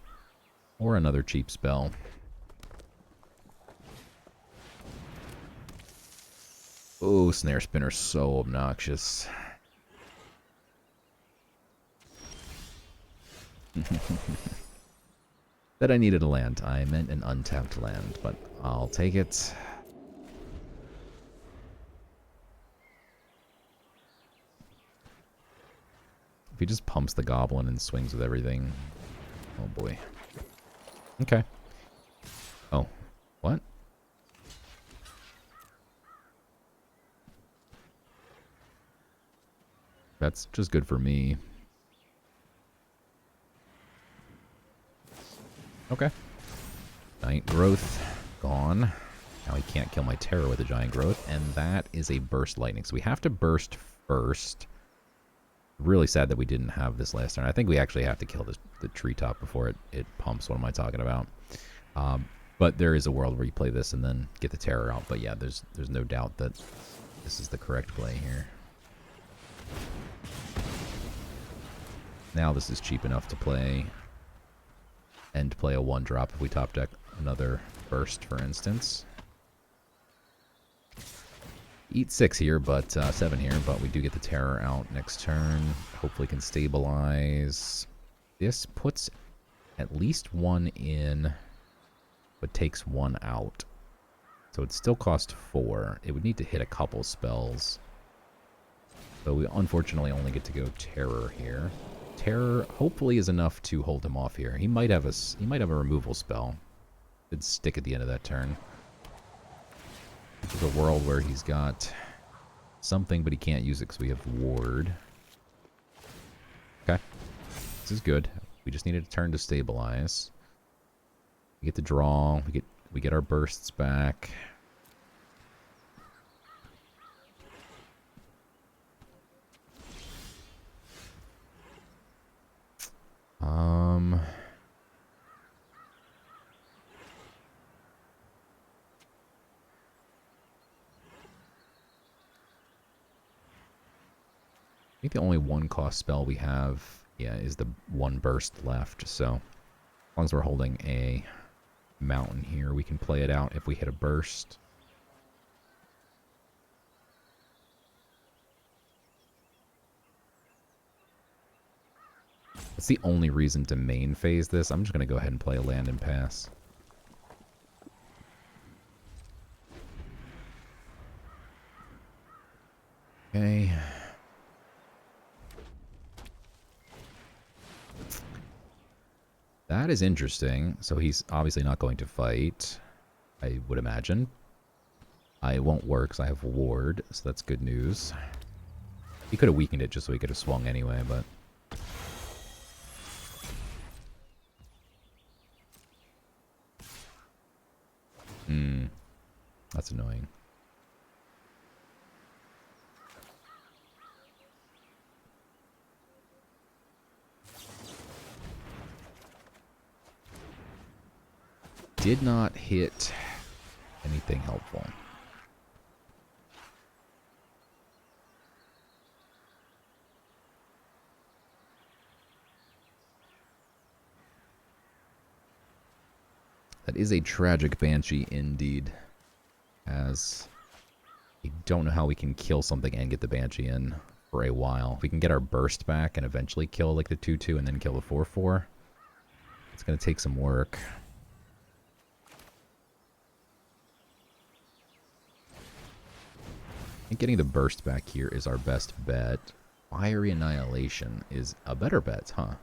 Or another cheap spell. Oh, Snare Spinner's so obnoxious. That I needed a land. I meant an untapped land, but I'll take it. If he just pumps the goblin and swings with everything. Oh boy. Okay. Oh. What? That's just good for me. Okay. Giant growth. Gone. Now he can't kill my terror with a giant growth. And that is a burst lightning. So we have to burst first. Really sad that we didn't have this last turn. I think we actually have to kill the treetop before it pumps. What am I talking about? But there is a world where you play this and then get the terror out. But yeah, there's no doubt that this is the correct play here. Now this is cheap enough to play and play a 1-drop if we top deck another burst, for instance. Eat 6 here, but 7 here, but we do get the terror out next turn. Hopefully can stabilize. This puts at least 1 in, but takes 1 out. So it still costs 4. It would need to hit a couple spells. So we unfortunately only get to go terror here. Terror hopefully is enough to hold him off here. He might have a removal spell. Could stick at the end of that turn. There's a world where he's got something, but he can't use it because we have ward. Okay. This is good. We just needed a turn to stabilize. We get to draw. We get our bursts back. I think the only 1-cost spell we have, yeah, is the 1 burst left. So as long as we're holding a mountain here, we can play it out if we hit a burst. That's the only reason to main phase this. I'm just going to go ahead and play a land and pass. Okay. That is interesting. So he's obviously not going to fight, I would imagine. It won't work because I have ward, so that's good news. He could have weakened it just so he could have swung anyway, but... That's annoying. Did not hit anything helpful. That is a tragic Banshee indeed. As we don't know how we can kill something and get the Banshee in for a while. If we can get our burst back and eventually kill like the 2/2 and then kill the 4/4, it's going to take some work. I think getting the burst back here is our best bet. Fiery Annihilation is a better bet, huh?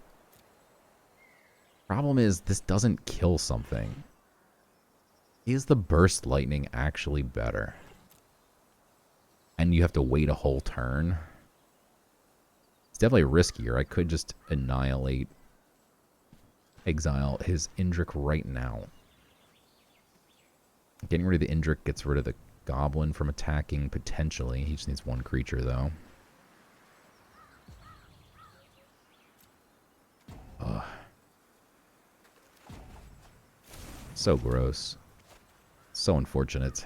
Problem is, this doesn't kill something. Is the burst lightning actually better? And you have to wait a whole turn? It's definitely riskier. I could just annihilate, exile his Indrik right now. Getting rid of the Indrik gets rid of the Goblin from attacking, potentially. He just needs 1 creature, though. Ugh. So gross. So unfortunate.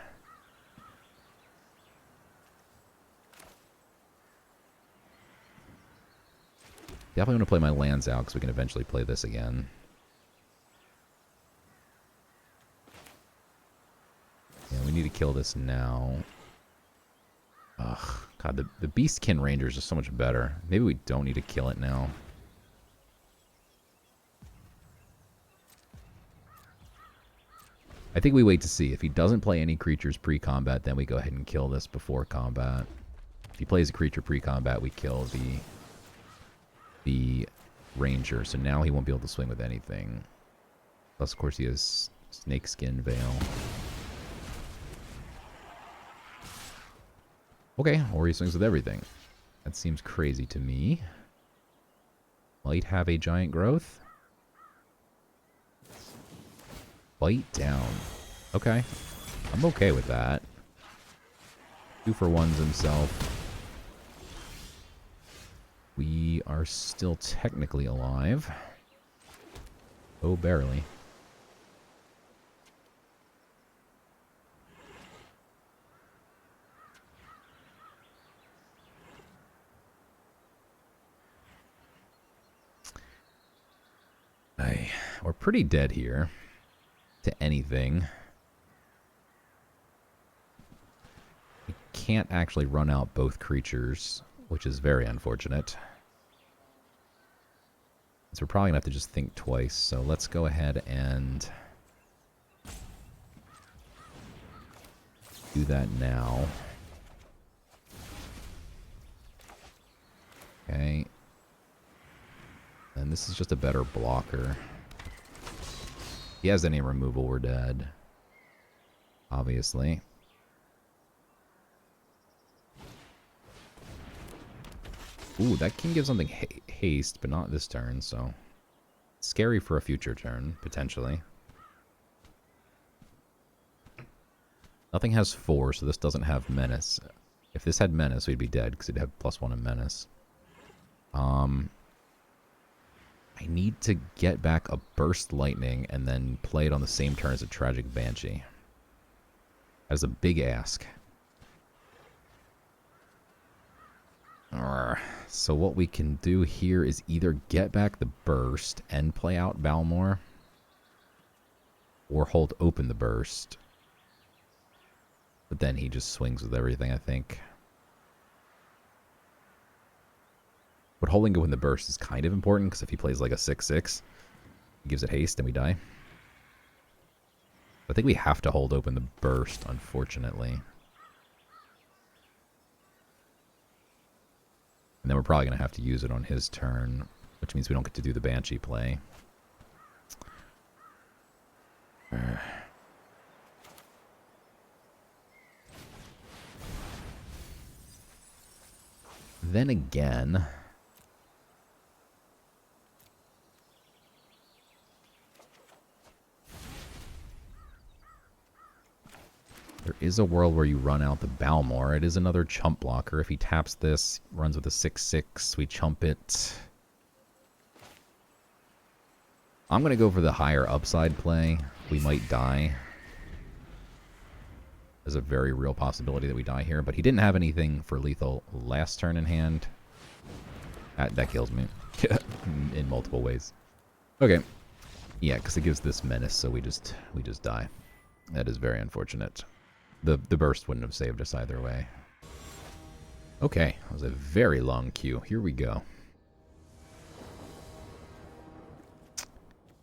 Definitely want to play my lands out because we can eventually play this again. Yeah, we need to kill this now. Ugh. God, the Beastkin Ranger is just so much better. Maybe we don't need to kill it now. I think we wait to see. If he doesn't play any creatures pre-combat, then we go ahead and kill this before combat. If he plays a creature pre-combat, we kill the Ranger. So now he won't be able to swing with anything. Plus, of course, he has Snakeskin Veil. Okay, or he swings with everything. That seems crazy to me. Might have a giant growth. Bite down. Okay. I'm okay with that. 2-for-1s himself. We are still technically alive. Oh, barely. we're pretty dead here to anything. We can't actually run out both creatures, which is very unfortunate. So we're probably going to have to just think twice. So let's go ahead and do that now. Okay. And this is just a better blocker. If he has any removal, we're dead. Obviously. Ooh, that can give something haste, but not this turn, so... Scary for a future turn, potentially. Nothing has 4, so this doesn't have Menace. If this had Menace, we'd be dead, because it'd have +1 in Menace. I need to get back a Burst Lightning and then play it on the same turn as a Tragic Banshee. That's a big ask. So what we can do here is either get back the Burst and play out Balmor, or hold open the Burst. But then he just swings with everything, I think. But holding open the Burst is kind of important, because if he plays like a 6/6, he gives it haste and we die. I think we have to hold open the Burst, unfortunately. And then we're probably going to have to use it on his turn, which means we don't get to do the Banshee play. Then again... there is a world where you run out the Balmor. It is another chump blocker. If he taps this, runs with a 6/6, we chump it. I'm going to go for the higher upside play. We might die. There's a very real possibility that we die here, but he didn't have anything for lethal last turn in hand. That kills me in multiple ways. Okay. Yeah, because it gives this menace, so we just die. That is very unfortunate. The burst wouldn't have saved us either way. Okay, that was a very long queue. Here we go.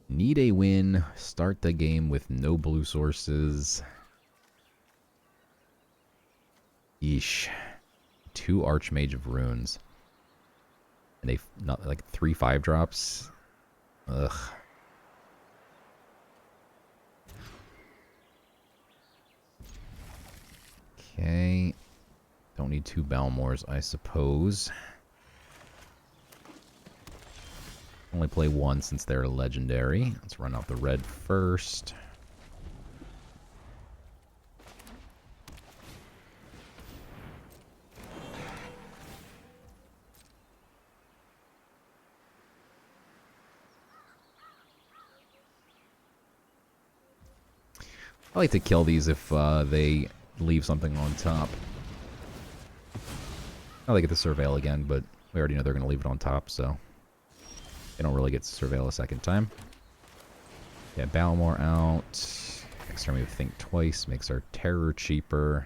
Need a win. Start the game with no blue sources. Yeesh. 2 Archmage of Runes. And they not like 3 5-drops. Ugh. Okay. Don't need 2 Balmors, I suppose. Only play 1 since they're legendary. Let's run out the red first. I like to kill these if they leave something on top. Now they get to surveil again, but we already know they're going to leave it on top, so they don't really get to surveil a second time. Yeah, Balmor out. Next turn we think twice, makes our terror cheaper.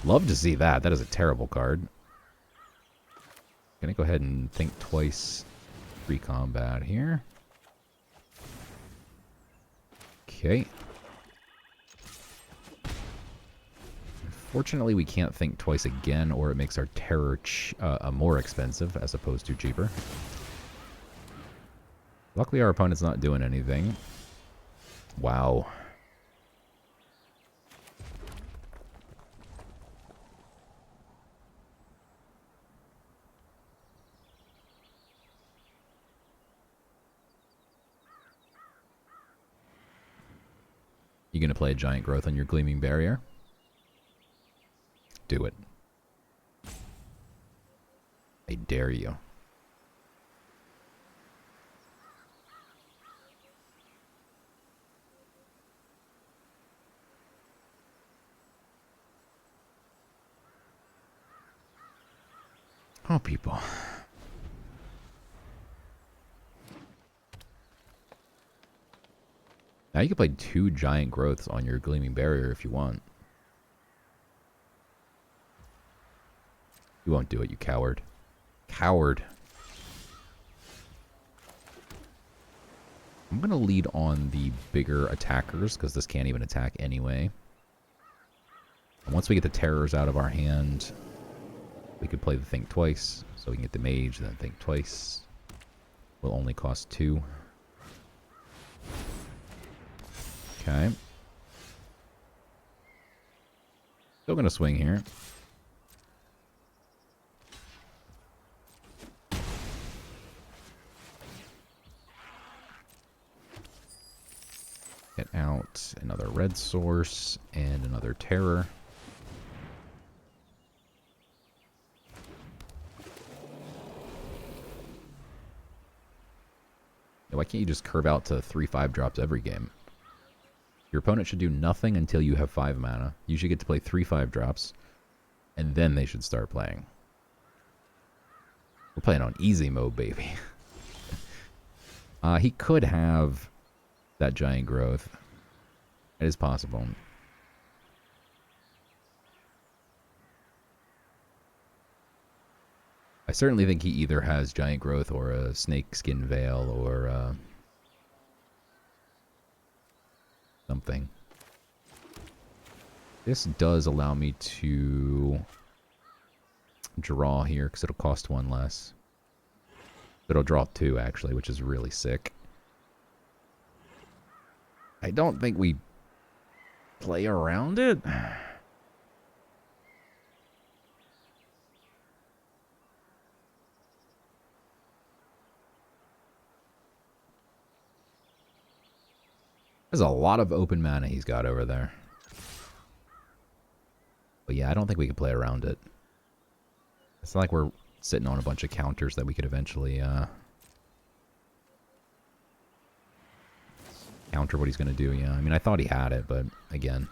Love to see that. That is a terrible card. Gonna go ahead and think twice. Free combat here. Okay. Unfortunately, we can't think twice again, or it makes our terror more expensive as opposed to cheaper. Luckily, our opponent's not doing anything. Wow. You gonna play a giant growth on your Gleaming Barrier? Do it. I dare you. Oh, people. Now you can play 2 giant growths on your Gleaming Barrier if you want. You won't do it, you coward. Coward. I'm going to lead on the bigger attackers, because this can't even attack anyway. And once we get the terrors out of our hand, we could play the Think twice. So we can get the mage, then Think twice. Will only cost 2. Okay. Still going to swing here. Get out another red source and another terror. Why can't you just curve out to 3/5 drops every game? Your opponent should do nothing until you have 5 mana. You should get to play 3/5 drops, and then they should start playing. We're playing on easy mode, baby. He could have that giant growth. It is possible. I certainly think he either has giant growth or a snakeskin veil or something. This does allow me to draw here because it'll cost 1 less. It'll draw 2 actually, which is really sick. I don't think we play around it. There's a lot of open mana he's got over there. But yeah, I don't think we can play around it. It's not like we're sitting on a bunch of counters that we could eventually counter what he's going to do. Yeah, I mean, I thought he had it, but again,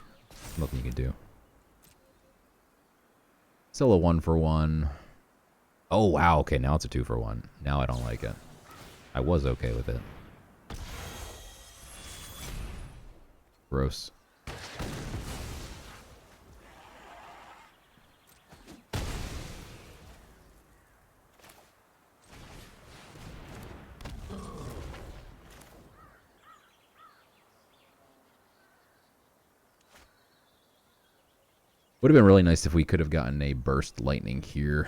nothing you can do. Still a 1-for-1. Oh, wow. Okay, now it's a 2-for-1. Now I don't like it. I was okay with it. Gross. Would have been really nice if we could have gotten a burst lightning here.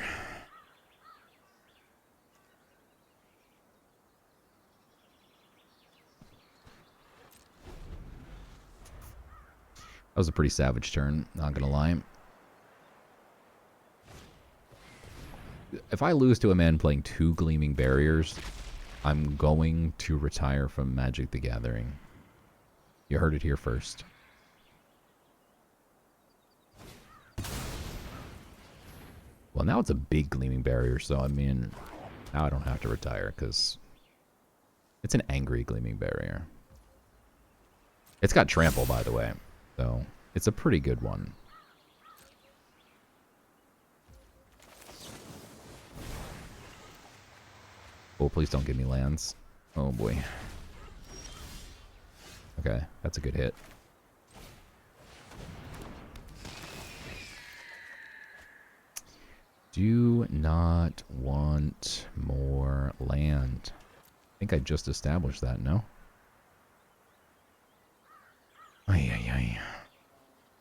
That was a pretty savage turn, not gonna lie. If I lose to a man playing 2 Gleaming Barriers, I'm going to retire from Magic the Gathering. You heard it here first. Well, now it's a big Gleaming Barrier, so I mean, now I don't have to retire because it's an angry Gleaming Barrier. It's got trample, by the way. So, it's a pretty good one. Oh, please don't give me lands. Oh, boy. Okay, that's a good hit. Do not want more land. I think I just established that, no? Ay, ay, ay.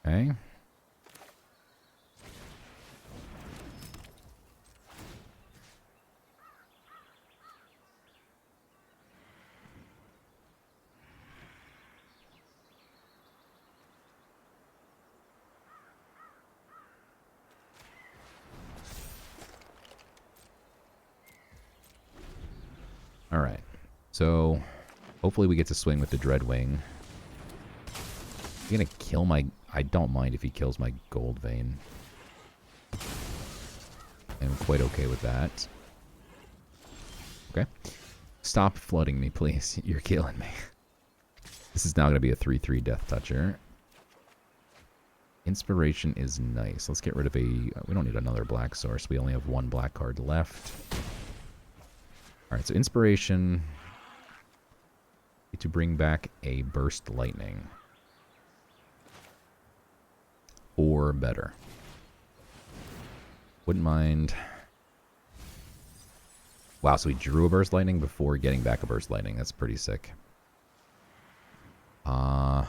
Okay. All right. So, hopefully we get to swing with the Dreadwing. He's gonna kill my... I don't mind if he kills my Gold Vein. I'm quite okay with that. Okay. Stop flooding me, please. You're killing me. This is now going to be a 3/3 Death Toucher. Inspiration is nice. Let's get rid of a... We don't need another black source. We only have 1 black card left. Alright, so Inspiration... to bring back a Burst Lightning. Or better. Wouldn't mind. Wow, so we drew a Burst Lightning before getting back a Burst Lightning. That's pretty sick. I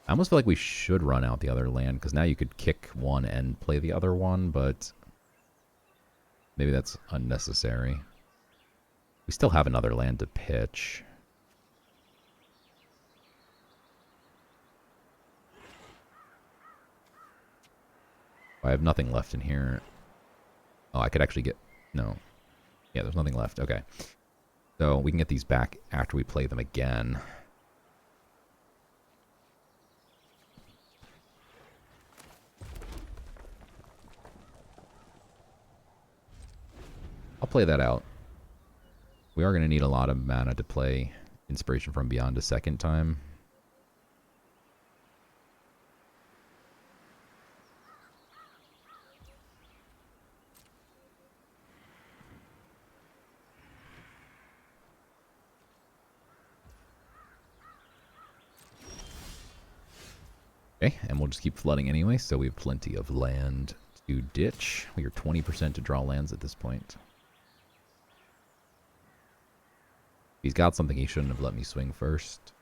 almost feel like we should run out the other land, because now you could kick one and play the other one, but maybe that's unnecessary. We still have another land to pitch. I have nothing left in here. Oh, I could actually get... No. Yeah, there's nothing left. Okay. So we can get these back after we play them again. I'll play that out. We are going to need a lot of mana to play Inspiration from Beyond a second time. Okay, and we'll just keep flooding anyway, so we have plenty of land to ditch. We are 20% to draw lands at this point. He's got something he shouldn't have let me swing first.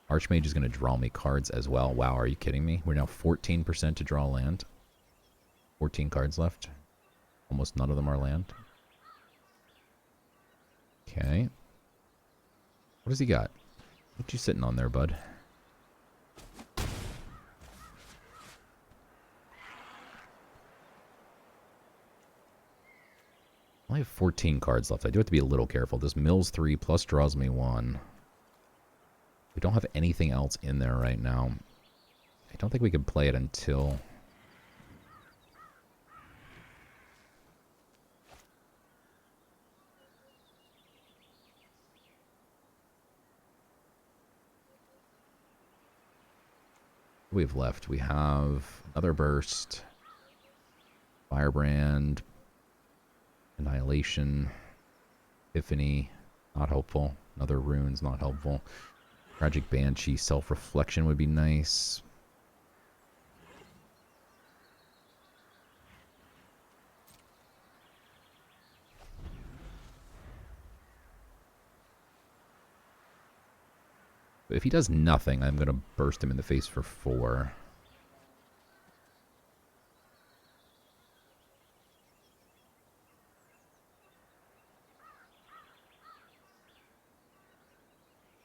Archmage is going to draw me cards as well. Wow, are you kidding me? We're now 14% to draw land. 14 cards left. Almost none of them are land. Okay. What does he got? What you sitting on there, bud? I have 14 cards left. I do have to be a little careful. This mills 3 plus draws me 1. We don't have anything else in there right now. I don't think we can play it until... What do we have left? We have another burst, Firebrand, Annihilation, Epiphany, not helpful. Another runes, not helpful. Tragic Banshee, Self-Reflection would be nice. But if he does nothing, I'm going to burst him in the face for 4.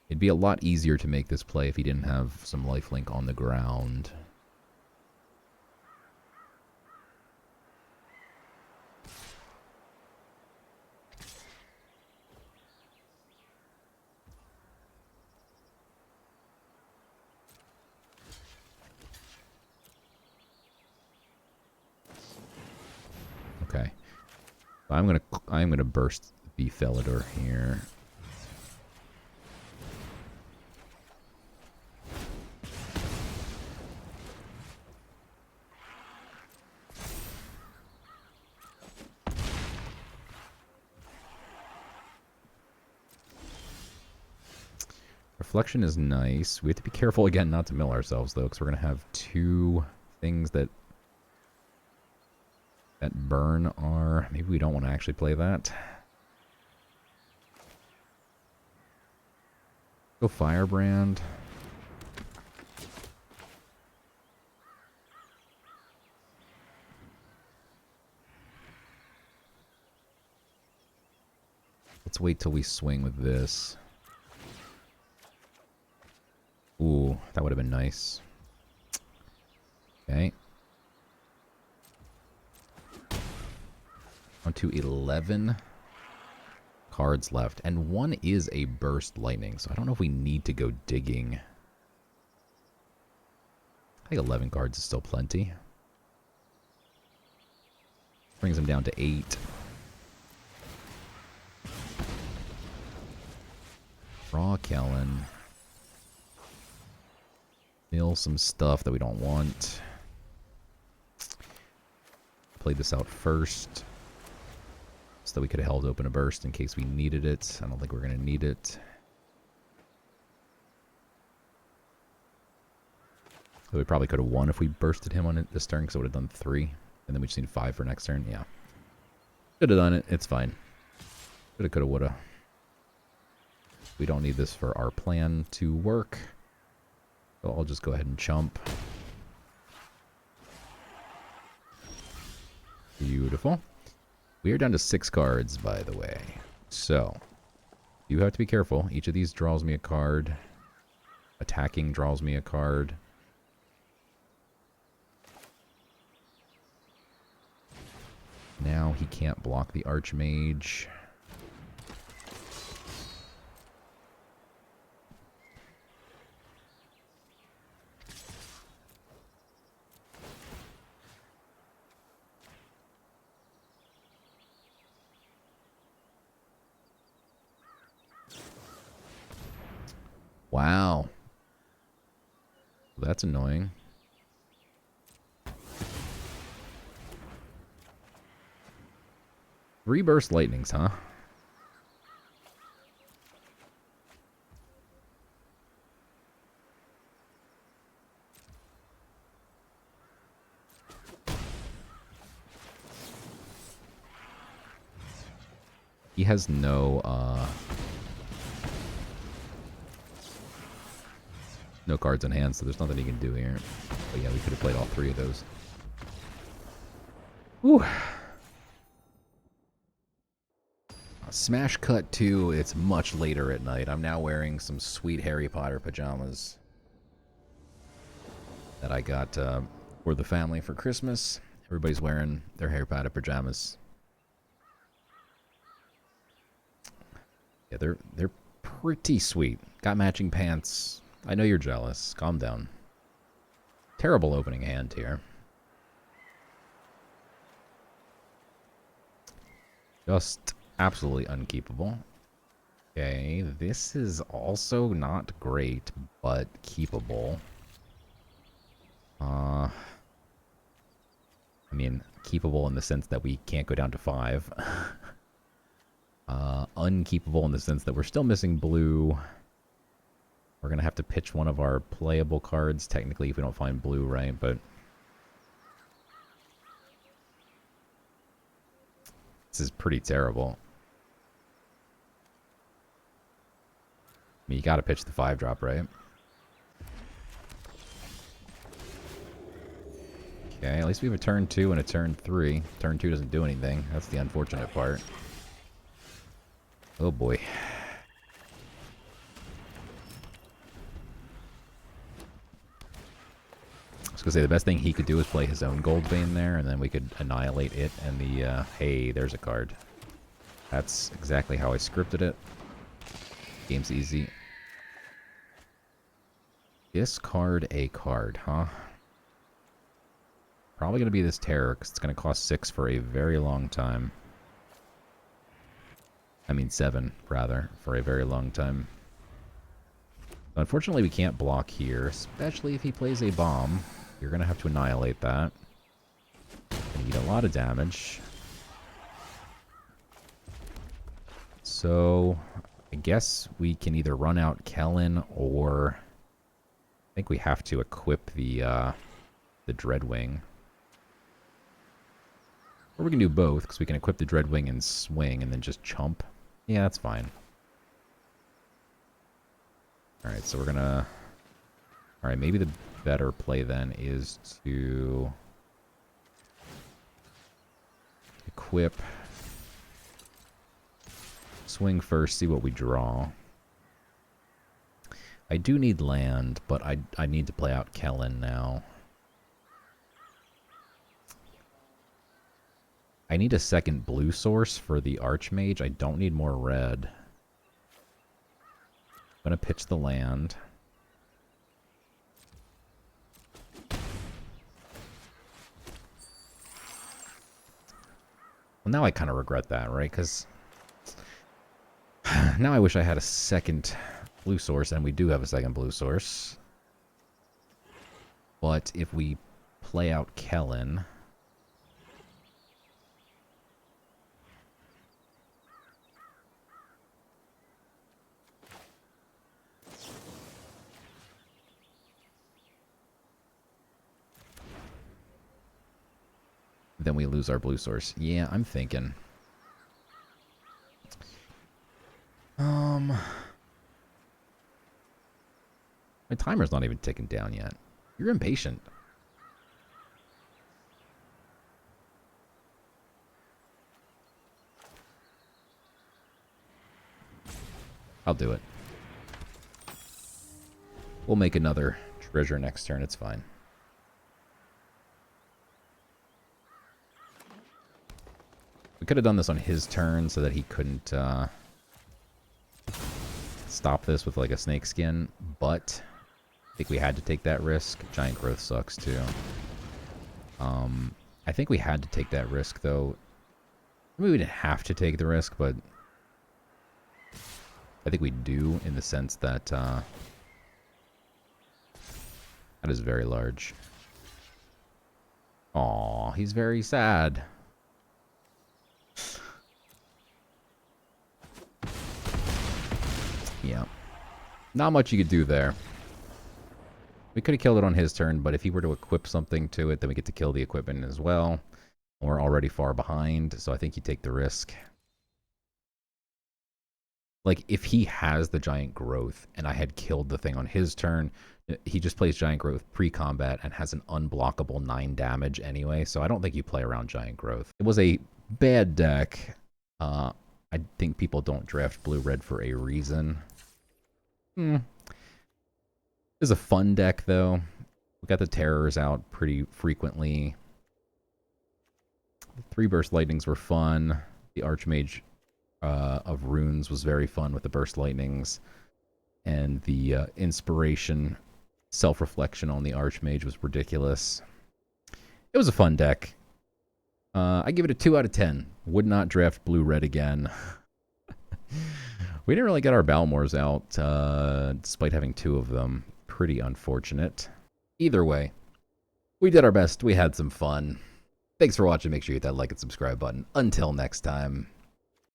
It'd be a lot easier to make this play if he didn't have some lifelink on the ground. Okay. I'm gonna burst the Felidor here. Reflection is nice. We have to be careful again not to mill ourselves though, because we're gonna have 2 things that burn our... Maybe we don't want to actually play that. Go Firebrand. Let's wait till we swing with this. Ooh, that would have been nice. Okay. On to 11 cards left. And 1 is a Burst Lightning, so I don't know if we need to go digging. I think 11 cards is still plenty. Brings him down to 8. Draw Kellen. Mill some stuff that we don't want. Play this out first. so that we could have held open a burst in case we needed it. I don't think we're going to need it. So we probably could have won if we bursted him on it this turn, because it would have done 3. And then we just need 5 for next turn. Yeah. Could have done it. It's fine. Coulda, coulda, woulda. We don't need this for our plan to work. So I'll just go ahead and chump. Beautiful. We are down to 6 cards, by the way. So, you have to be careful. Each of these draws me a card. Attacking draws me a card. Now he can't block the Archmage. Wow. That's annoying. Three burst lightnings, huh? He has no cards in hand, so there's nothing he can do here. But yeah, we could have played all 3 of those. Whew. Smash cut to, it's much later at night. I'm now wearing some sweet Harry Potter pajamas that I got for the family for Christmas. Everybody's wearing their Harry Potter pajamas. Yeah, they're pretty sweet. Got matching pants. I know you're jealous. Calm down. Terrible opening hand here. Just absolutely unkeepable. Okay, this is also not great, but keepable. I mean, keepable in the sense that we can't go down to 5. Unkeepable in the sense that we're still missing blue. We're going to have to pitch one of our playable cards, technically, if we don't find blue, right? But this is pretty terrible. I mean, you got to pitch the 5-drop, right? Okay, at least we have a turn 2 and a turn 3. Turn 2 doesn't do anything. That's the unfortunate part. Oh boy. I was going to say, the best thing he could do is play his own Gold Vein there, and then we could annihilate it and the, hey, there's a card. That's exactly how I scripted it. Game's easy. Discard a card, huh? Probably going to be this Terror, because it's going to cost 6 for a very long time. I mean 7, rather, for a very long time. Unfortunately, we can't block here, especially if he plays a bomb. You're going to have to annihilate that. You need a lot of damage. So, I guess we can either run out Kellen, or I think we have to equip the Dreadwing. Or we can do both, because we can equip the Dreadwing and swing, and then just chump. Yeah, that's fine. Alright, so we're gonna... Alright, maybe the better play then is to... equip... Swing first, see what we draw. I do need land, but I need to play out Kellen now. I need a second blue source for the Archmage. I don't need more red. I'm going to pitch the land. Well, now I kind of regret that, right? Because now I wish I had a second blue source, and we do have a second blue source. But if we play out Kellen... Then we lose our blue source. Yeah, I'm thinking. My timer's not even ticking down yet. You're impatient. I'll do it. We'll make another treasure next turn. It's fine. We could have done this on his turn so that he couldn't stop this with like a snake skin, but I think we had to take that risk. Giant growth sucks too. I think we had to take that risk though. Maybe we didn't have to take the risk, but I think we do in the sense that that is very large. Aw, he's very sad. Yeah. Not much you could do there. We could have killed it on his turn, but if he were to equip something to it, then we get to kill the equipment as well. We're already far behind, so I think you take the risk. Like, if he has the giant growth and I had killed the thing on his turn, he just plays giant growth pre-combat and has an unblockable 9 damage anyway, so I don't think you play around giant growth. It was a bad deck. I think people don't draft blue-red for a reason. It's a fun deck, though. We got the terrors out pretty frequently. The 3 burst lightnings were fun. The Archmage of Runes was very fun with the burst lightnings. And the inspiration, self-reflection on the Archmage was ridiculous. It was a fun deck. I give it a 2 out of 10. Would not draft blue-red again. We didn't really get our Balmors out, despite having 2 of them. Pretty unfortunate. Either way, we did our best. We had some fun. Thanks for watching. Make sure you hit that like and subscribe button. Until next time.